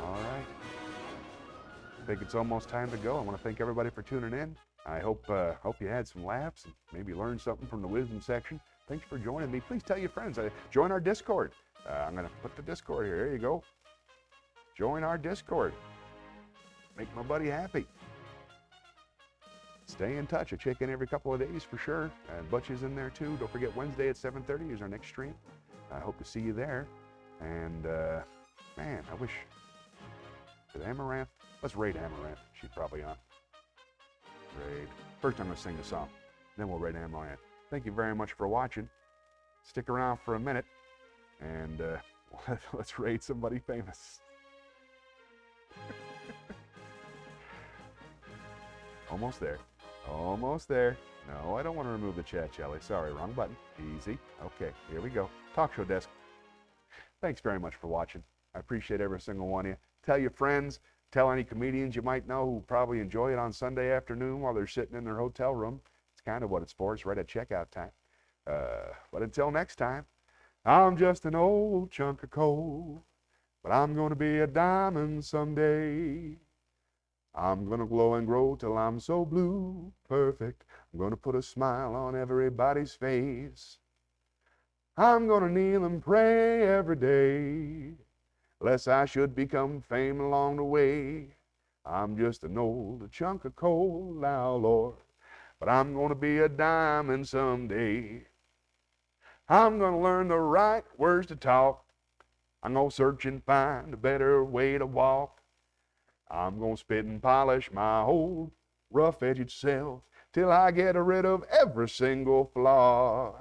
All right. I think it's almost time to go. I want to thank everybody for tuning in. I hope you had some laughs and maybe learned something from the wisdom section. Thanks for joining me. Please tell your friends. Join our Discord. I'm going to put the Discord here. There you go. Join our Discord. Make my buddy happy. Stay in touch. I check in every couple of days for sure. And Butch is in there too. Don't forget Wednesday at 7:30 is our next stream. I hope to see you there. And man, I wish. Is Amaranth? Let's raid Amaranth. She's probably on. Raid. First I'm going to sing the song. Then we'll raid Amaranth. Thank you very much for watching. Stick around for a minute. And let's raid somebody famous. Almost there. Almost there. No, I don't want to remove the chat, Jelly. Sorry, wrong button. Easy. Okay, here we go. Talk show desk. Thanks very much for watching. I appreciate every single one of you. Tell your friends. Tell any comedians you might know who probably enjoy it on Sunday afternoon while they're sitting in their hotel room. It's kind of what it's for. It's right at checkout time. But until next time, I'm just an old chunk of coal, but I'm going to be a diamond someday. I'm going to glow and grow till I'm so blue, perfect. I'm going to put a smile on everybody's face. I'm going to kneel and pray every day, lest I should become fame along the way. I'm just an old chunk of coal now, Lord, but I'm going to be a diamond someday. I'm going to learn the right words to talk. I'm going to search and find a better way to walk. I'm going to spit and polish my old rough-edged self till I get rid of every single flaw.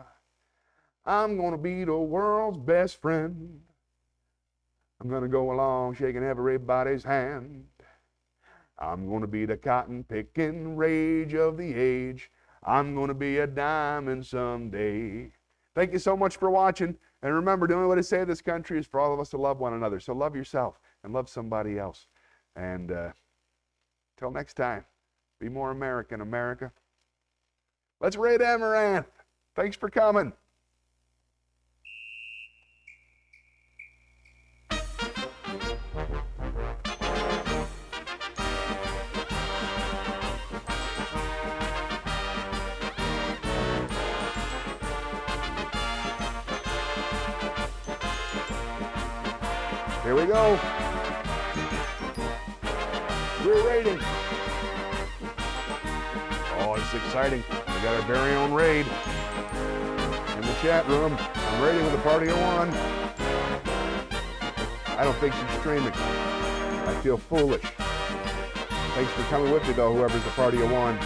I'm going to be the world's best friend. I'm going to go along shaking everybody's hand. I'm going to be the cotton-picking rage of the age. I'm going to be a diamond someday. Thank you so much for watching. And remember, the only way to save this country is for all of us to love one another. So love yourself and love somebody else. And till next time, be more American, America. Let's raid Amaranth. Thanks for coming. Here we go. We're raiding. Oh, it's exciting. We got our very own raid in the chat room. I'm raiding with a party of one. I don't think she's streaming. I feel foolish. Thanks for coming with me, though, whoever's the party of one.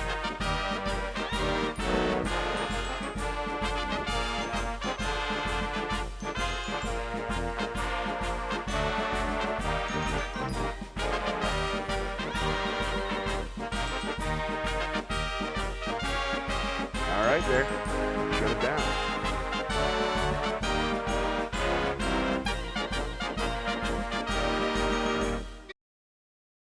All right, there.